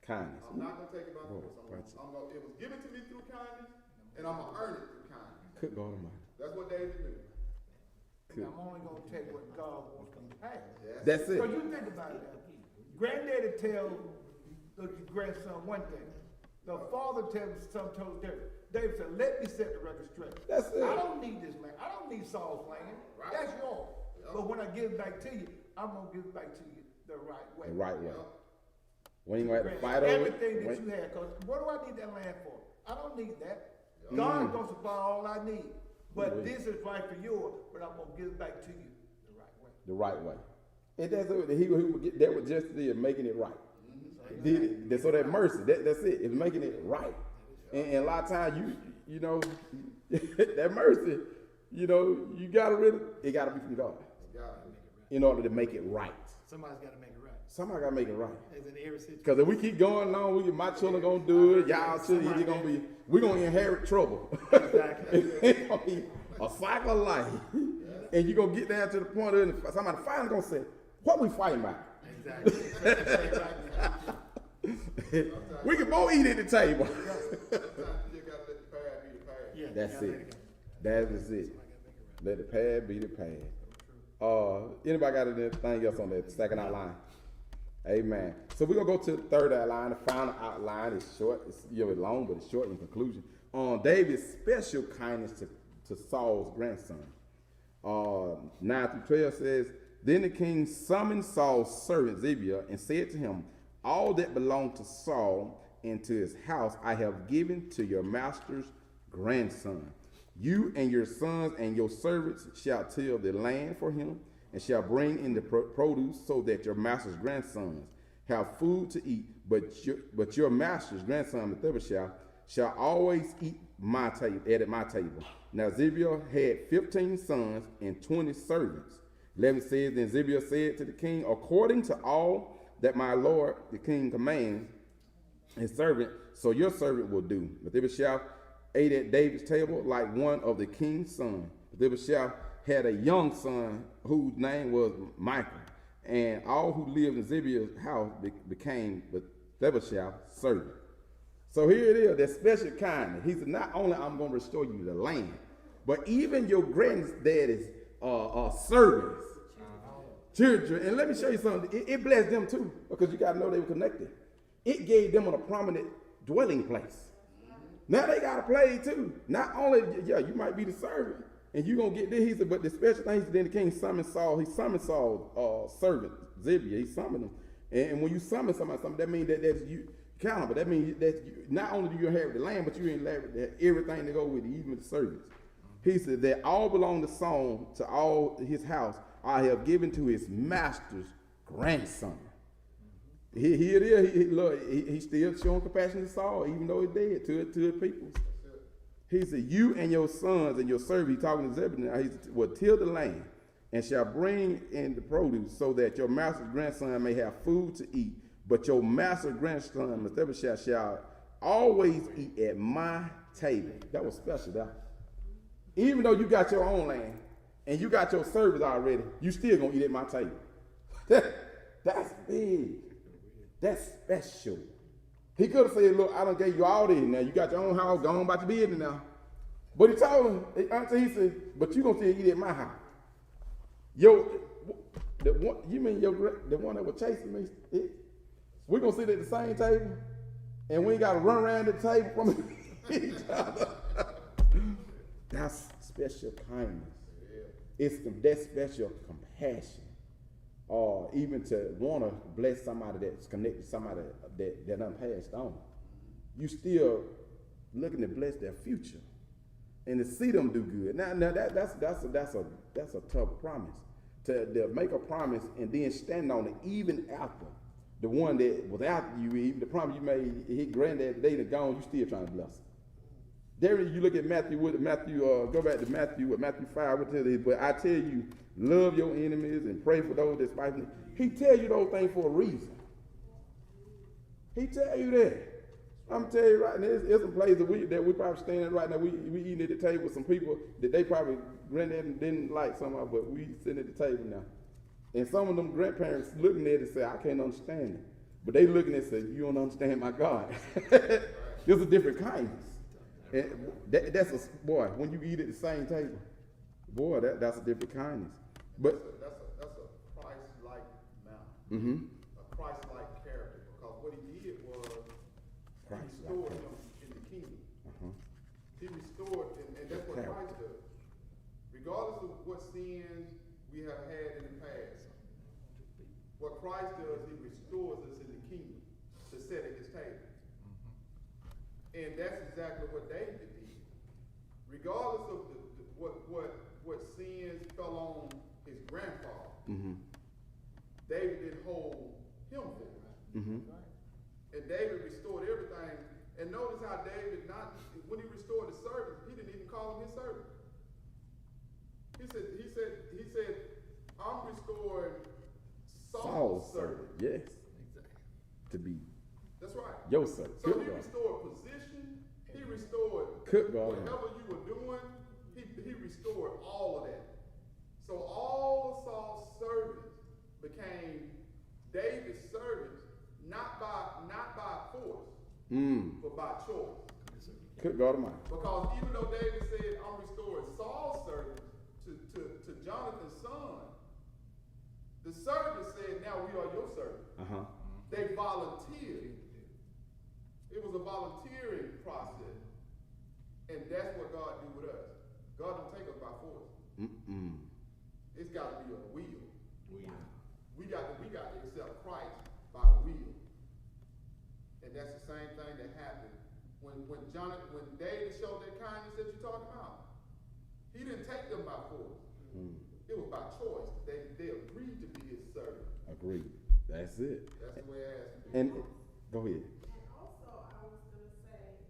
Kindness. I'm not going to take it by force. It was given to me through kindness, and I'm going to earn it through kindness. Good God Almighty. That's what David did. And I'm only gonna take what God wants me to have. That's it. Because you think about it now. Granddaddy tell the grandson one thing. The father tells his son told David. David said, let me set the record straight. That's it. I don't need this land. I don't need Saul's land. Right. That's yours. But when I give it back to you, I'm gonna give it back to you the right way. The right way. We ain't gonna have to fight over everything that it. you have. Cause what do I need that land for? I don't need that. God's gonna supply all I need. But this is right for yours, but I'm gonna give it back to you the right way. The right way. And that's what he would get. That was just it, making it right. So that mercy, that's it. It's making it right. And a lot of times you know, that mercy, you know, you gotta it gotta be from God in order to make it right. Somebody's got to make it right. Somebody gotta make it right. As in every situation. Because if we keep going along, my children gonna do it. Y'all children, we're gonna inherit trouble. Exactly. It's gonna be a cycle of life, and you're gonna get down to the point of somebody finally gonna say, "What we fighting about?" Exactly. We can both eat at the table. Sometimes you just got to let the past be the past. Yeah, That's you gotta it. let That is it. Let the pad be the pad. Anybody got anything else on that second outline? Amen. So we're gonna go to the third outline. The final outline is short. It's long, but it's short in conclusion. On David's special kindness to Saul's grandson. 9 through 12 says, Then the king summoned Saul's servant Zibiah and said to him, All that belonged to Saul and to his house I have given to your master's grandson. You and your sons and your servants shall till the land for him, and shall bring in the produce, so that your master's grandsons have food to eat. But your master's grandson Mephibosheth shall always eat at my table. Now Zibiah had 15 sons and 20 servants. 11 says, Then Zibiah said to the king, According to all that my lord the king commands his servant, so your servant will do. Mephibosheth ate at David's table like one of the king's sons. Mephibosheth had a young son whose name was Michael, and all who lived in Zibiah's house became Mephibosheth's servant. So here it is, that special kindness. He said, not only I'm going to restore you the land, but even your granddaddy's servants, children. And let me show you something. It blessed them too, because you got to know they were connected. It gave them a prominent dwelling place. Now they got a place too. Not only, you might be the servant, and you're going to get this. He said, but the special thing, then the king summoned Saul. He summoned Saul's servant, Zibiah. He summoned him. And when you summon somebody, that means that's you accountable. That means that not only do you inherit the land, but you inherit everything to go with it, even the servants. He said that all belong to Saul, to all his house, I have given to his master's grandson. Here it is. He's still showing compassion to Saul, even though he's dead, to his people. He said, You and your sons and your servant, he's talking to Zebulun, he will till the land and shall bring in the produce, so that your master's grandson may have food to eat. But your master's grandson, Mephibosheth, shall always eat at my table. That was special, that. Even though you got your own land and you got your servants already, you still gonna eat at my table. That's big. That's special. He could have said, Look, I done gave you all this now. You got your own house, go on about your business now. But he told him, he said, but you gonna still eat at my house. The one that was chasing me, we're gonna sit at the same table and we ain't gotta run around the table from each other. That's special kindness. It's that special compassion. Or even to want to bless somebody that's connected to somebody that done passed on. You still looking to bless their future and to see them do good. Now that's a tough promise to make a promise and then stand on it even after the one that was after you, even the promise you made, his granddad, they done gone, you still trying to bless him. There you look at Matthew, go back to Matthew 5, but I tell you, love your enemies and pray for those that spite you. He tell you those things for a reason. He tell you that. I'm telling you right now, there's some places that we probably standing right now. We eating at the table with some people that they probably granddad didn't like somehow, but we sitting at the table now. And some of them grandparents looking at it and say, I can't understand it. But they looking at it and say, you don't understand my God. There's a different kindness. And that's a, boy, when you eat at the same table, boy, that's a different kindness. But that's a Christ-like manner. mm-hmm. A Christ-like character. Because what he did was he restored him in the kingdom. Uh-huh. He restored, and that's what Christ does. Regardless of what sins we have had in the past, what Christ does, he restores us in the kingdom to sit at his table. And that's exactly what David did. Regardless of what sins fell on his grandfather, Mm-hmm. David didn't hold him for it. Mm-hmm. And David restored everything. And notice how David, when he restored the servants, he didn't even call him his servant. He said, I'm restoring Saul's servant. Yes. To be That's right. your servant. So he restored position. He restored whatever you were doing. He restored all of that. So all of Saul's servants became David's servants, not by force, but by choice. Good God Almighty. Because even though David said, I'm restoring Saul's servants to Jonathan's son, the servants said, now we are your servants. Uh-huh. They volunteered. It was a volunteering process. And that's what God do with us. God don't take us by force. Mm-mm. It's got to be a will. We got to accept Christ by will. And that's the same thing that happened when David showed that kindness that you're talking about. He didn't take them by force. It was by choice. They agreed to be his servant. Agreed. That's it. That's the way it has to be. And go ahead. And also, I was gonna say,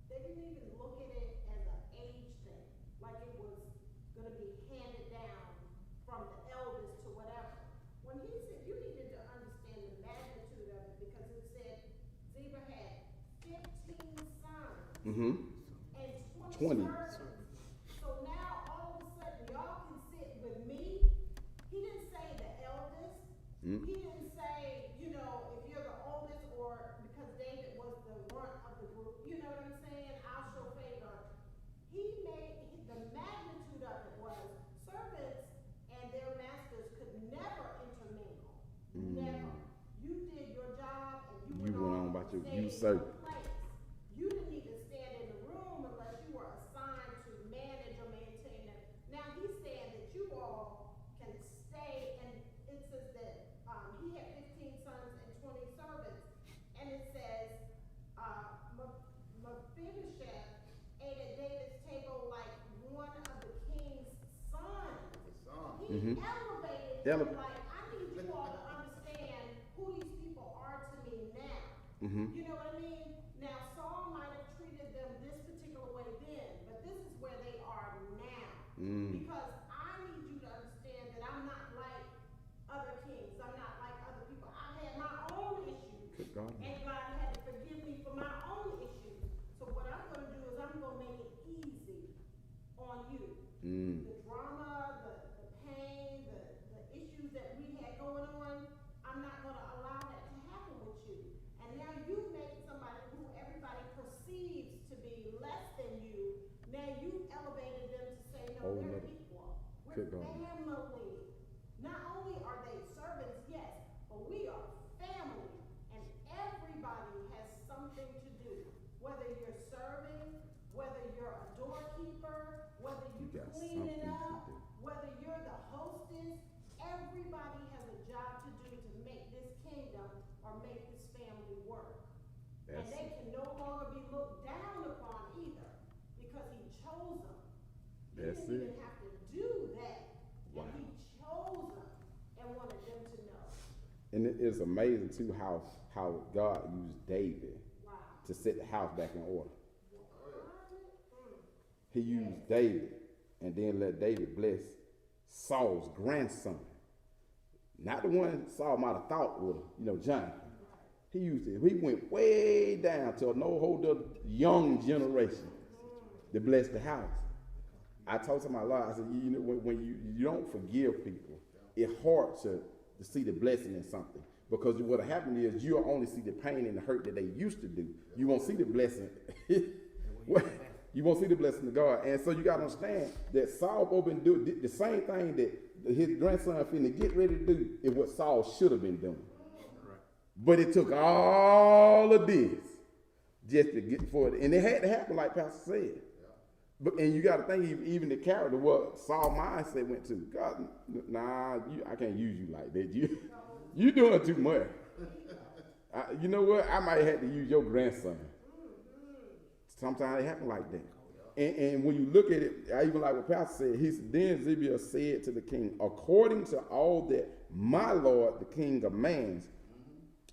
they didn't even look at it as an age thing, like it was gonna be handed down from the eldest to whatever. When he said, you needed to understand the magnitude of it, because it said Ziba had 15 sons Mm-hmm. and 20. 20 servants. So now, all of a sudden, y'all can sit with me. He didn't say the eldest. Mm. He didn't say, if you're the oldest, or because David was the runt of the group, you know what I'm saying? I'll show favor. The magnitude of it was servants and their masters could never intermingle. Never. You did your job and you went on about your stayed in servant. your place. You didn't even stand in the room unless you were assigned to manage or maintain it. Now he's saying that you all can stay, and it says that he had 15 sons and 20 servants, and it says Mephibosheth ate at David's table like one of the king's sons. He elevated him like, I need you all to understand who these people are to me now. Mm-hmm. You know what I mean? Now Saul might have treated them this particular way then, but this is where they are now. Because I need you to understand that I'm not like other kings. I'm not like other people. I had my own issues. Good God. And God had to forgive me for my own issues. So what I'm going to do is I'm going to make it easy on you. The drama, the pain, the issues that we had going on, I'm not going to allow that to happen with you. And now you've made somebody who everybody perceives to be less than you. Now you've elevated them to say, no, they're equal. We're family. Not only are they servants, yes, but we are family. And everybody has something to do. Whether you're serving, whether you're a doorkeeper, whether you're cleaning up, whether you're the hostess, everybody has a job to do to make this kingdom or make this family work. And they can no longer be looked down upon either, because he chose them. He didn't even have to do that. Wow. And he chose them and wanted them to know. And it's amazing too how God used David Wow. to set the house back in order. Mm. He used David and then let David bless Saul's grandson. Not the one Saul might have thought was, Jonathan. He used it. He went way down to a no whole other young generation to bless the house. I told somebody a lot. I said, when you don't forgive people, it's hard to see the blessing in something. Because what happened is you'll only see the pain and the hurt that they used to do. You won't see the blessing. You won't see the blessing of God. And so you got to understand that Saul been doing the same thing that his grandson finna get ready to do is what Saul should have been doing. But it took all of this just to get for it. And it had to happen like Pastor said. And you got to think even the character, what Saul's mindset went to. God, nah, I can't use you like that. You doing too much. You know what? I might have to use your grandson. Sometimes it happens like that. And when you look at it, I even like what Pastor said, then Zibiah said to the king, according to all that my Lord, the king commands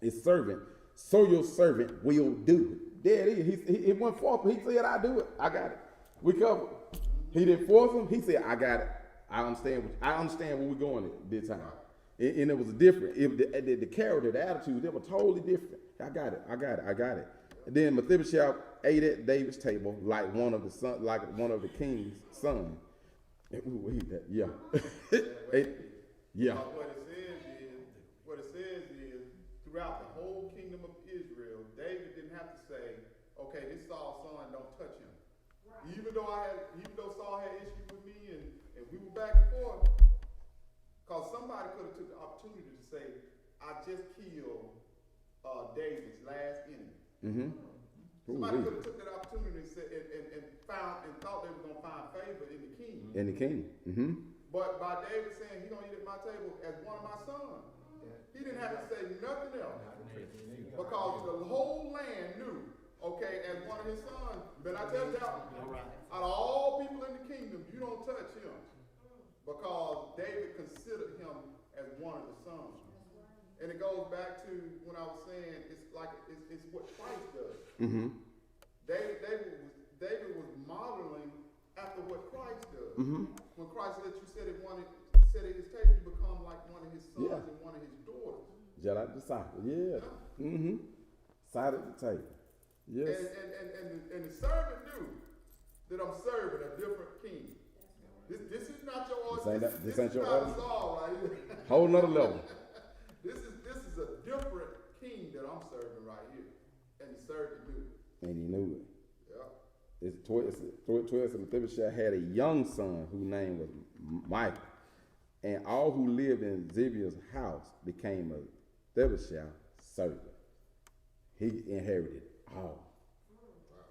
his servant, so your servant will do it. There it is. He went forth. He said, I do it. I got it. We covered. He didn't force him. He said, I got it. I understand where we're going at this time. And it was different. The character, the attitude, they were totally different. I got it. And then Mephibosheth ate at David's table like one of the king's sons. Yeah. Yeah. What it says is, throughout the whole kingdom of Israel, David didn't have to say, okay, this Saul's son, don't touch him. Right. Even though Saul had issue with me and we were back and forth, because somebody could have took the opportunity to say, I just killed David's last enemy. Mm-hmm. Somebody could have took that opportunity and said, and thought they were going to find favor in the king. Mm-hmm. But by David saying he don't eat at my table as one of my sons, he didn't have to say nothing else. Because the whole land knew, okay, as one of his sons, but I tell you, out of all people in the kingdom, you don't touch him. Because David considered him as one of the sons. And it goes back to when I was saying it's what Christ does. Mm-hmm. David was modeling after what Christ does. Mm-hmm. When Christ said at his table, you become like one of his sons and one of his daughters. Just like disciple, yeah. Mm-hmm. Side at the table. Yes. And the servant knew that I'm serving a different king. This is not your order. This ain't your order. Saul right here. Whole nother level. This is a different king that I'm serving right here. And the servant knew. And he knew it. Yeah. It's 12 said Mephibosheth had a young son whose name was Michael. And all who lived in Zibiah's house became a Mephibosheth's servant. He inherited all.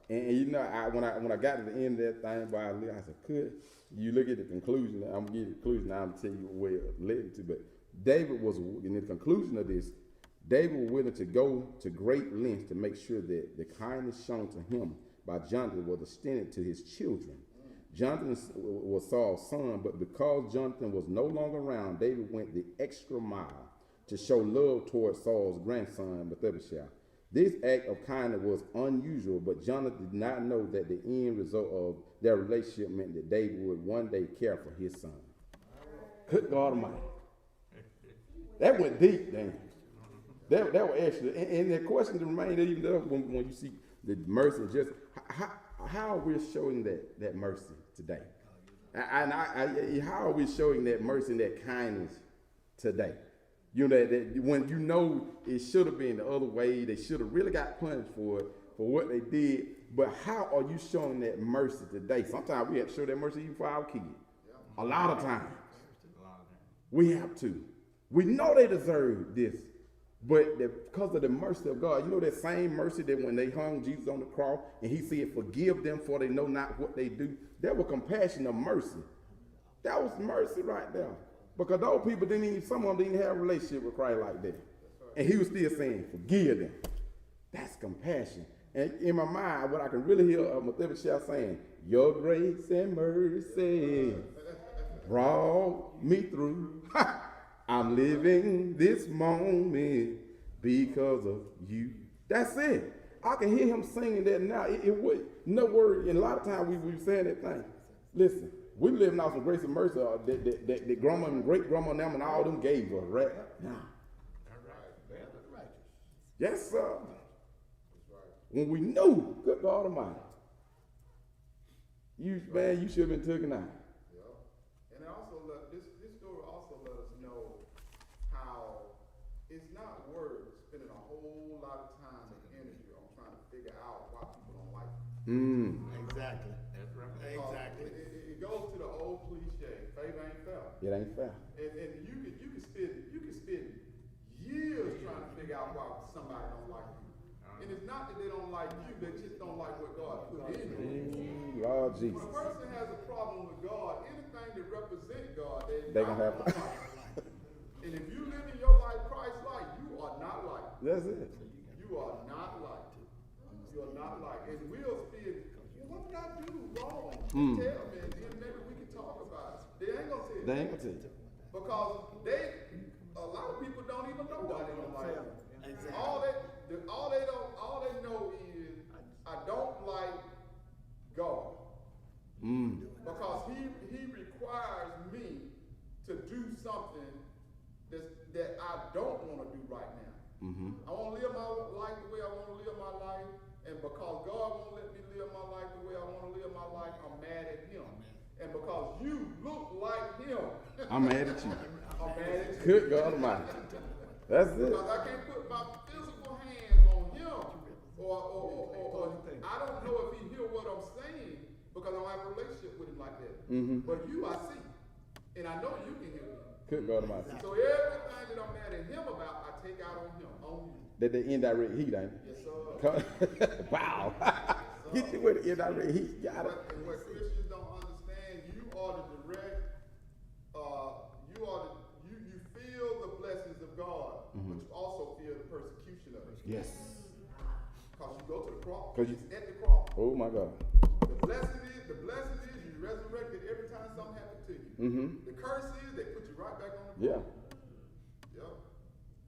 And when I got to the end of that thing, I said, could you look at the conclusion? I'm gonna give you the conclusion. I'm gonna tell you where it led to. But David was, in the conclusion of this, David was willing to go to great lengths to make sure that the kindness shown to him by Jonathan was extended to his children. Jonathan was Saul's son, but because Jonathan was no longer around, David went the extra mile to show love towards Saul's grandson, Mephibosheth. This act of kindness was unusual, but Jonathan did not know that the end result of their relationship meant that David would one day care for his son. Good God Almighty. That went deep, then. That was extra. And the question to remain, even though when you see the mercy, just how are we showing that mercy today? How are we showing that mercy and that kindness today? That when it should have been the other way, they should have really got punished for what they did. But how are you showing that mercy today? Sometimes we have to show that mercy even for our kids. A lot of times. We have to. We know they deserve this. But because of the mercy of God, that same mercy that when they hung Jesus on the cross and he said, forgive them for they know not what they do. That was compassion of mercy. That was mercy right there. Because those people some of them didn't have a relationship with Christ like that. And he was still saying, forgive them. That's compassion. And in my mind, what I can really hear Mephibosheth saying, your grace and mercy brought me through. I'm living this moment because of you. That's it. I can hear him singing that now. It would no word. And a lot of times we were saying that thing. Listen, we living out some grace and mercy that grandma and great grandma and them and all them gave us right now. Yes, sir. When we knew, good God Almighty, you should have been taken out. And also, this story also let us know how it's not worth spending a whole lot of time and energy on trying to figure out why people don't like you. Exactly. That's right. Exactly. It goes to the old cliche, favor ain't fair. It ain't fair. And you can spend years trying to figure out why somebody don't like you. And it's not that they don't like you, they just don't like what God put in you. Lord Jesus. When a person has a problem with God, anything that represents God, they gonna have to like. And if you live in your life Christ-like, you are not like. That's it. You are not like. You are not like. And we'll spend, what did I do wrong? Tell me, and then maybe we can talk about it. They ain't gonna tell you. They ain't gonna tell you. Because a lot of people don't even know why they don't like you. Exactly. All they know is I don't like God. Because he requires me to do something that I don't want to do right now. I want to live my life the way I want to live my life, and because God won't let me live my life the way I want to live my life, I'm mad at him. And because you look like him, I'm mad at you. I'm mad at you. Good God Almighty. That's it. Because I can't put my physical hands on him, or I don't know if he hear what I'm saying because I don't have a relationship with him like that. But you, I see, and I know you can hear me. Good God Almighty. So everything that I'm mad at him about, I take out on him, on you. That the indirect heat, ain't it? Yes, sir. Wow. Get you with the indirect heat. Got it. And what Christians don't understand, you are the direct, you feel the blessings of God, but you also feel the persecution of it. Yes. Because you go to the cross. 'Cause you- It's at the cross. Oh my God. The blessing is you resurrected every time something happened to you. The curse is they put you right back on the cross. Yeah.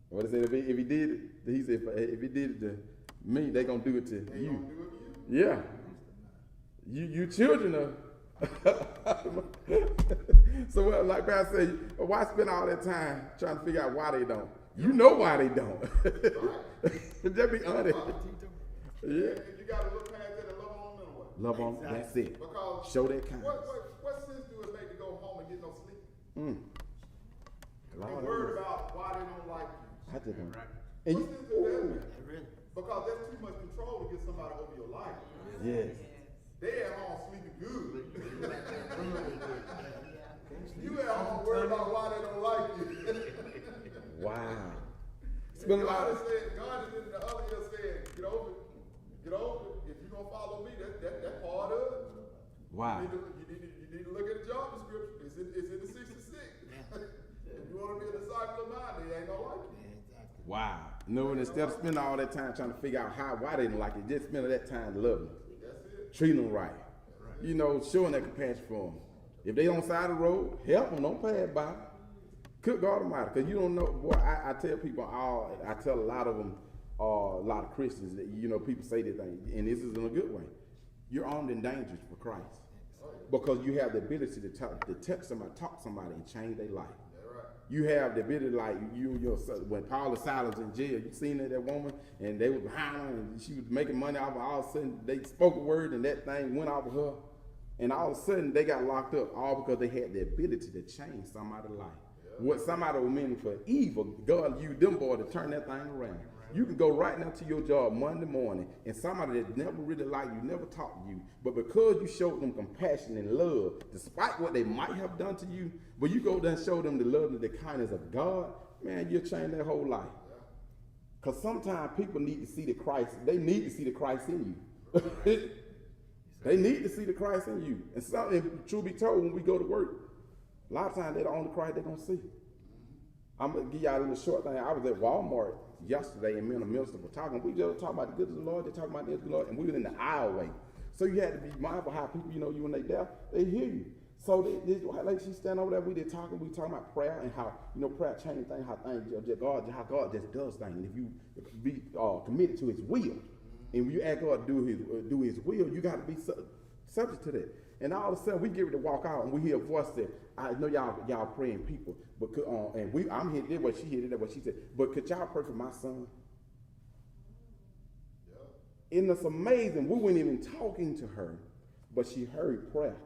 What is it? If he did it, he said, if he did it to me, they gonna do it to They you. gonna do it to you. Yeah. You children of. So like Pastor said, why spend all that time trying to figure out why they don't? You know why they don't. Just be honest. Yeah. And you gotta look past that and love on them anyway. Love on. That's it. Because Show that kind. what sense do it make to go home and get no sleep? Lord, And worried about why they don't like you. I just don't. What And sense does that make? Really? Because there's too much control to get somebody over your life. yes. They at home sleeping good. You at home worried about why they don't like you. Wow. Spend a lot God of. is in the other ear saying, get over it. Get over it. If you're gonna follow me, that's part of it. Wow. You need to look at the job description. It's in the 66. If you want to be a disciple of mine, they ain't gonna like you. Wow. No, and instead of spending all that time trying to figure out why they didn't like it, just spend that time loving them, That's it. treating them right. You know, showing that compassion for them. If they on the side of the road, help them. Don't pass by. Good God Almighty, because you don't know. Boy, I tell people I tell a lot of them, a lot of Christians that people say this thing, and this is in a good way. You're armed and dangerous for Christ, because you have the ability to touch somebody, talk to somebody, and change their life. You have the ability, like when Paul and Silas in jail, you seen that woman, and they was behind her, and she was making money off of. All of a sudden, they spoke a word, and that thing went off of her, and all of a sudden, they got locked up, all because they had the ability to change somebody's life. What somebody was meant for evil, God used them boy to turn that thing around. You can go right now to your job Monday morning, and somebody that never really liked you, never talked to you, but because you showed them compassion and love, despite what they might have done to you, but you go there and show them the love and the kindness of God, man, you'll change their whole life. Because sometimes people need to see the Christ. They need to see the Christ in you. They need to see the Christ in you. And something, truth be told, when we go to work, a lot of times they're the only Christ they're going to see. I'm going to give y'all a little short thing. I was at Walmart yesterday, and me and the minister were talking. We just talking about the goodness of the Lord. They're talking about the goodness of the Lord, and we were in the aisleway. So you had to be mindful how people, you when they there, they hear you. So this like she standing over there, we talking about prayer and how, you know, prayer changes things, how God just does things. And if you be committed to his will, and when you ask God to do his will, you got to be subject to that. And all of a sudden we get ready to walk out and we hear a voice say, I know y'all praying people, but I'm here did what she did what she said, but could y'all pray for my son? Yeah. And it's amazing, we weren't even talking to her, but she heard prayer.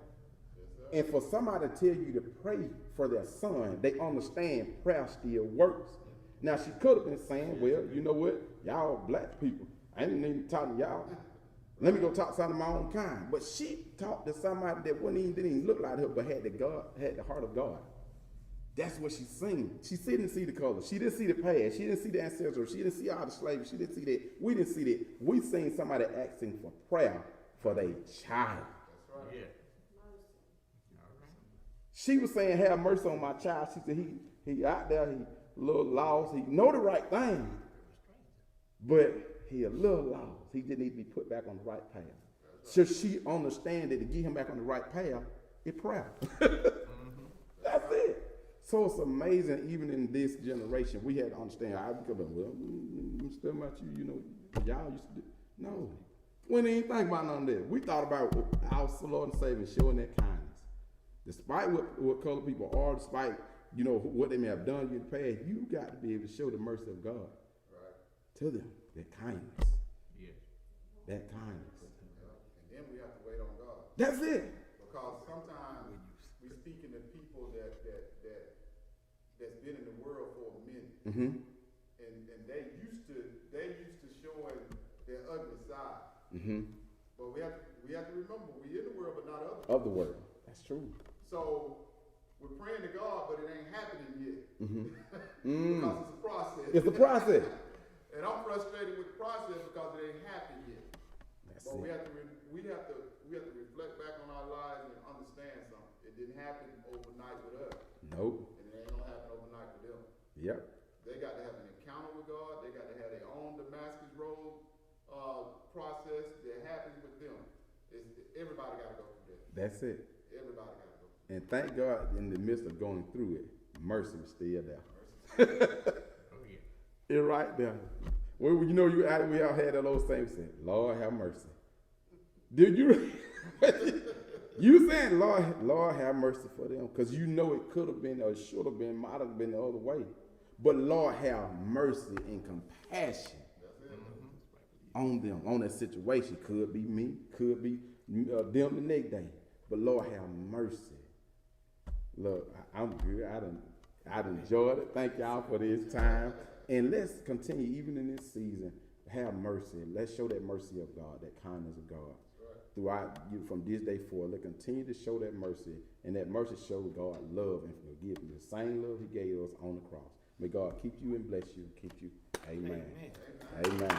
And for somebody to tell you to pray for their son, they understand prayer still works. Now, she could have been saying, well, you know what? Y'all black people, I ain't even talking to y'all. Let me go talk to somebody of my own kind. But she talked to somebody that didn't even look like her, but had the heart of God. That's what she's seen. She didn't see the color. She didn't see the past. She didn't see the ancestors. She didn't see all the slavery. She didn't see that. We didn't see that. We seen somebody asking for prayer for their child. That's right. Yeah. She was saying, have mercy on my child. She said, he out there, he a little lost. He know the right thing, but he a little lost. He just need to be put back on the right path. So she understand that to get him back on the right path, it's prayer. That's it. So it's amazing, even in this generation, we had to understand, I'm still about you know, y'all used to do. No. We didn't even think about none of that. We thought about our Lord and Savior showing that kindness. Despite what colored people are, despite, you know, what they may have done in the past, you got to be able to show the mercy of God to them, that kindness. Yeah. That kindness. Yeah. And then we have to wait on God. That's it. Because sometimes we're speaking to people that's been in the world for a minute. Mm-hmm. And they used to showing their ugly side. Mm-hmm. But we have to remember, we're in the world but not of the world. That's true. So we're praying to God, but it ain't happening yet. Mm-hmm. Because it's a process. It's a process. And I'm frustrated with the process because it ain't happened yet. But we have to reflect back on our lives and understand something. It didn't happen overnight with us. Nope. And it ain't gonna happen overnight with them. Yep. They got to have an encounter with God. They got to have their own Damascus Road process that happens with them. Everybody got to go through that. That's it. Everybody got to go. And thank God, in the midst of going through it, mercy was still there. Oh yeah. It's right there. Well, you know, we all had that old saying, Lord have mercy. Did you? You saying, Lord have mercy for them, because you know it could have been, or it should have been, might have been the other way. But Lord have mercy and compassion on them, on that situation. Could be me, could be them the next day. But Lord have mercy. Look, I'm good. I done enjoyed it. Thank y'all for this time. And let's continue, even in this season, have mercy. Let's show that mercy of God, that kindness of God. Throughout you from this day forward, let's continue to show that mercy, and that mercy shows God love and forgiveness. The same love he gave us on the cross. May God keep you and bless you and keep you. Amen. Amen. Amen.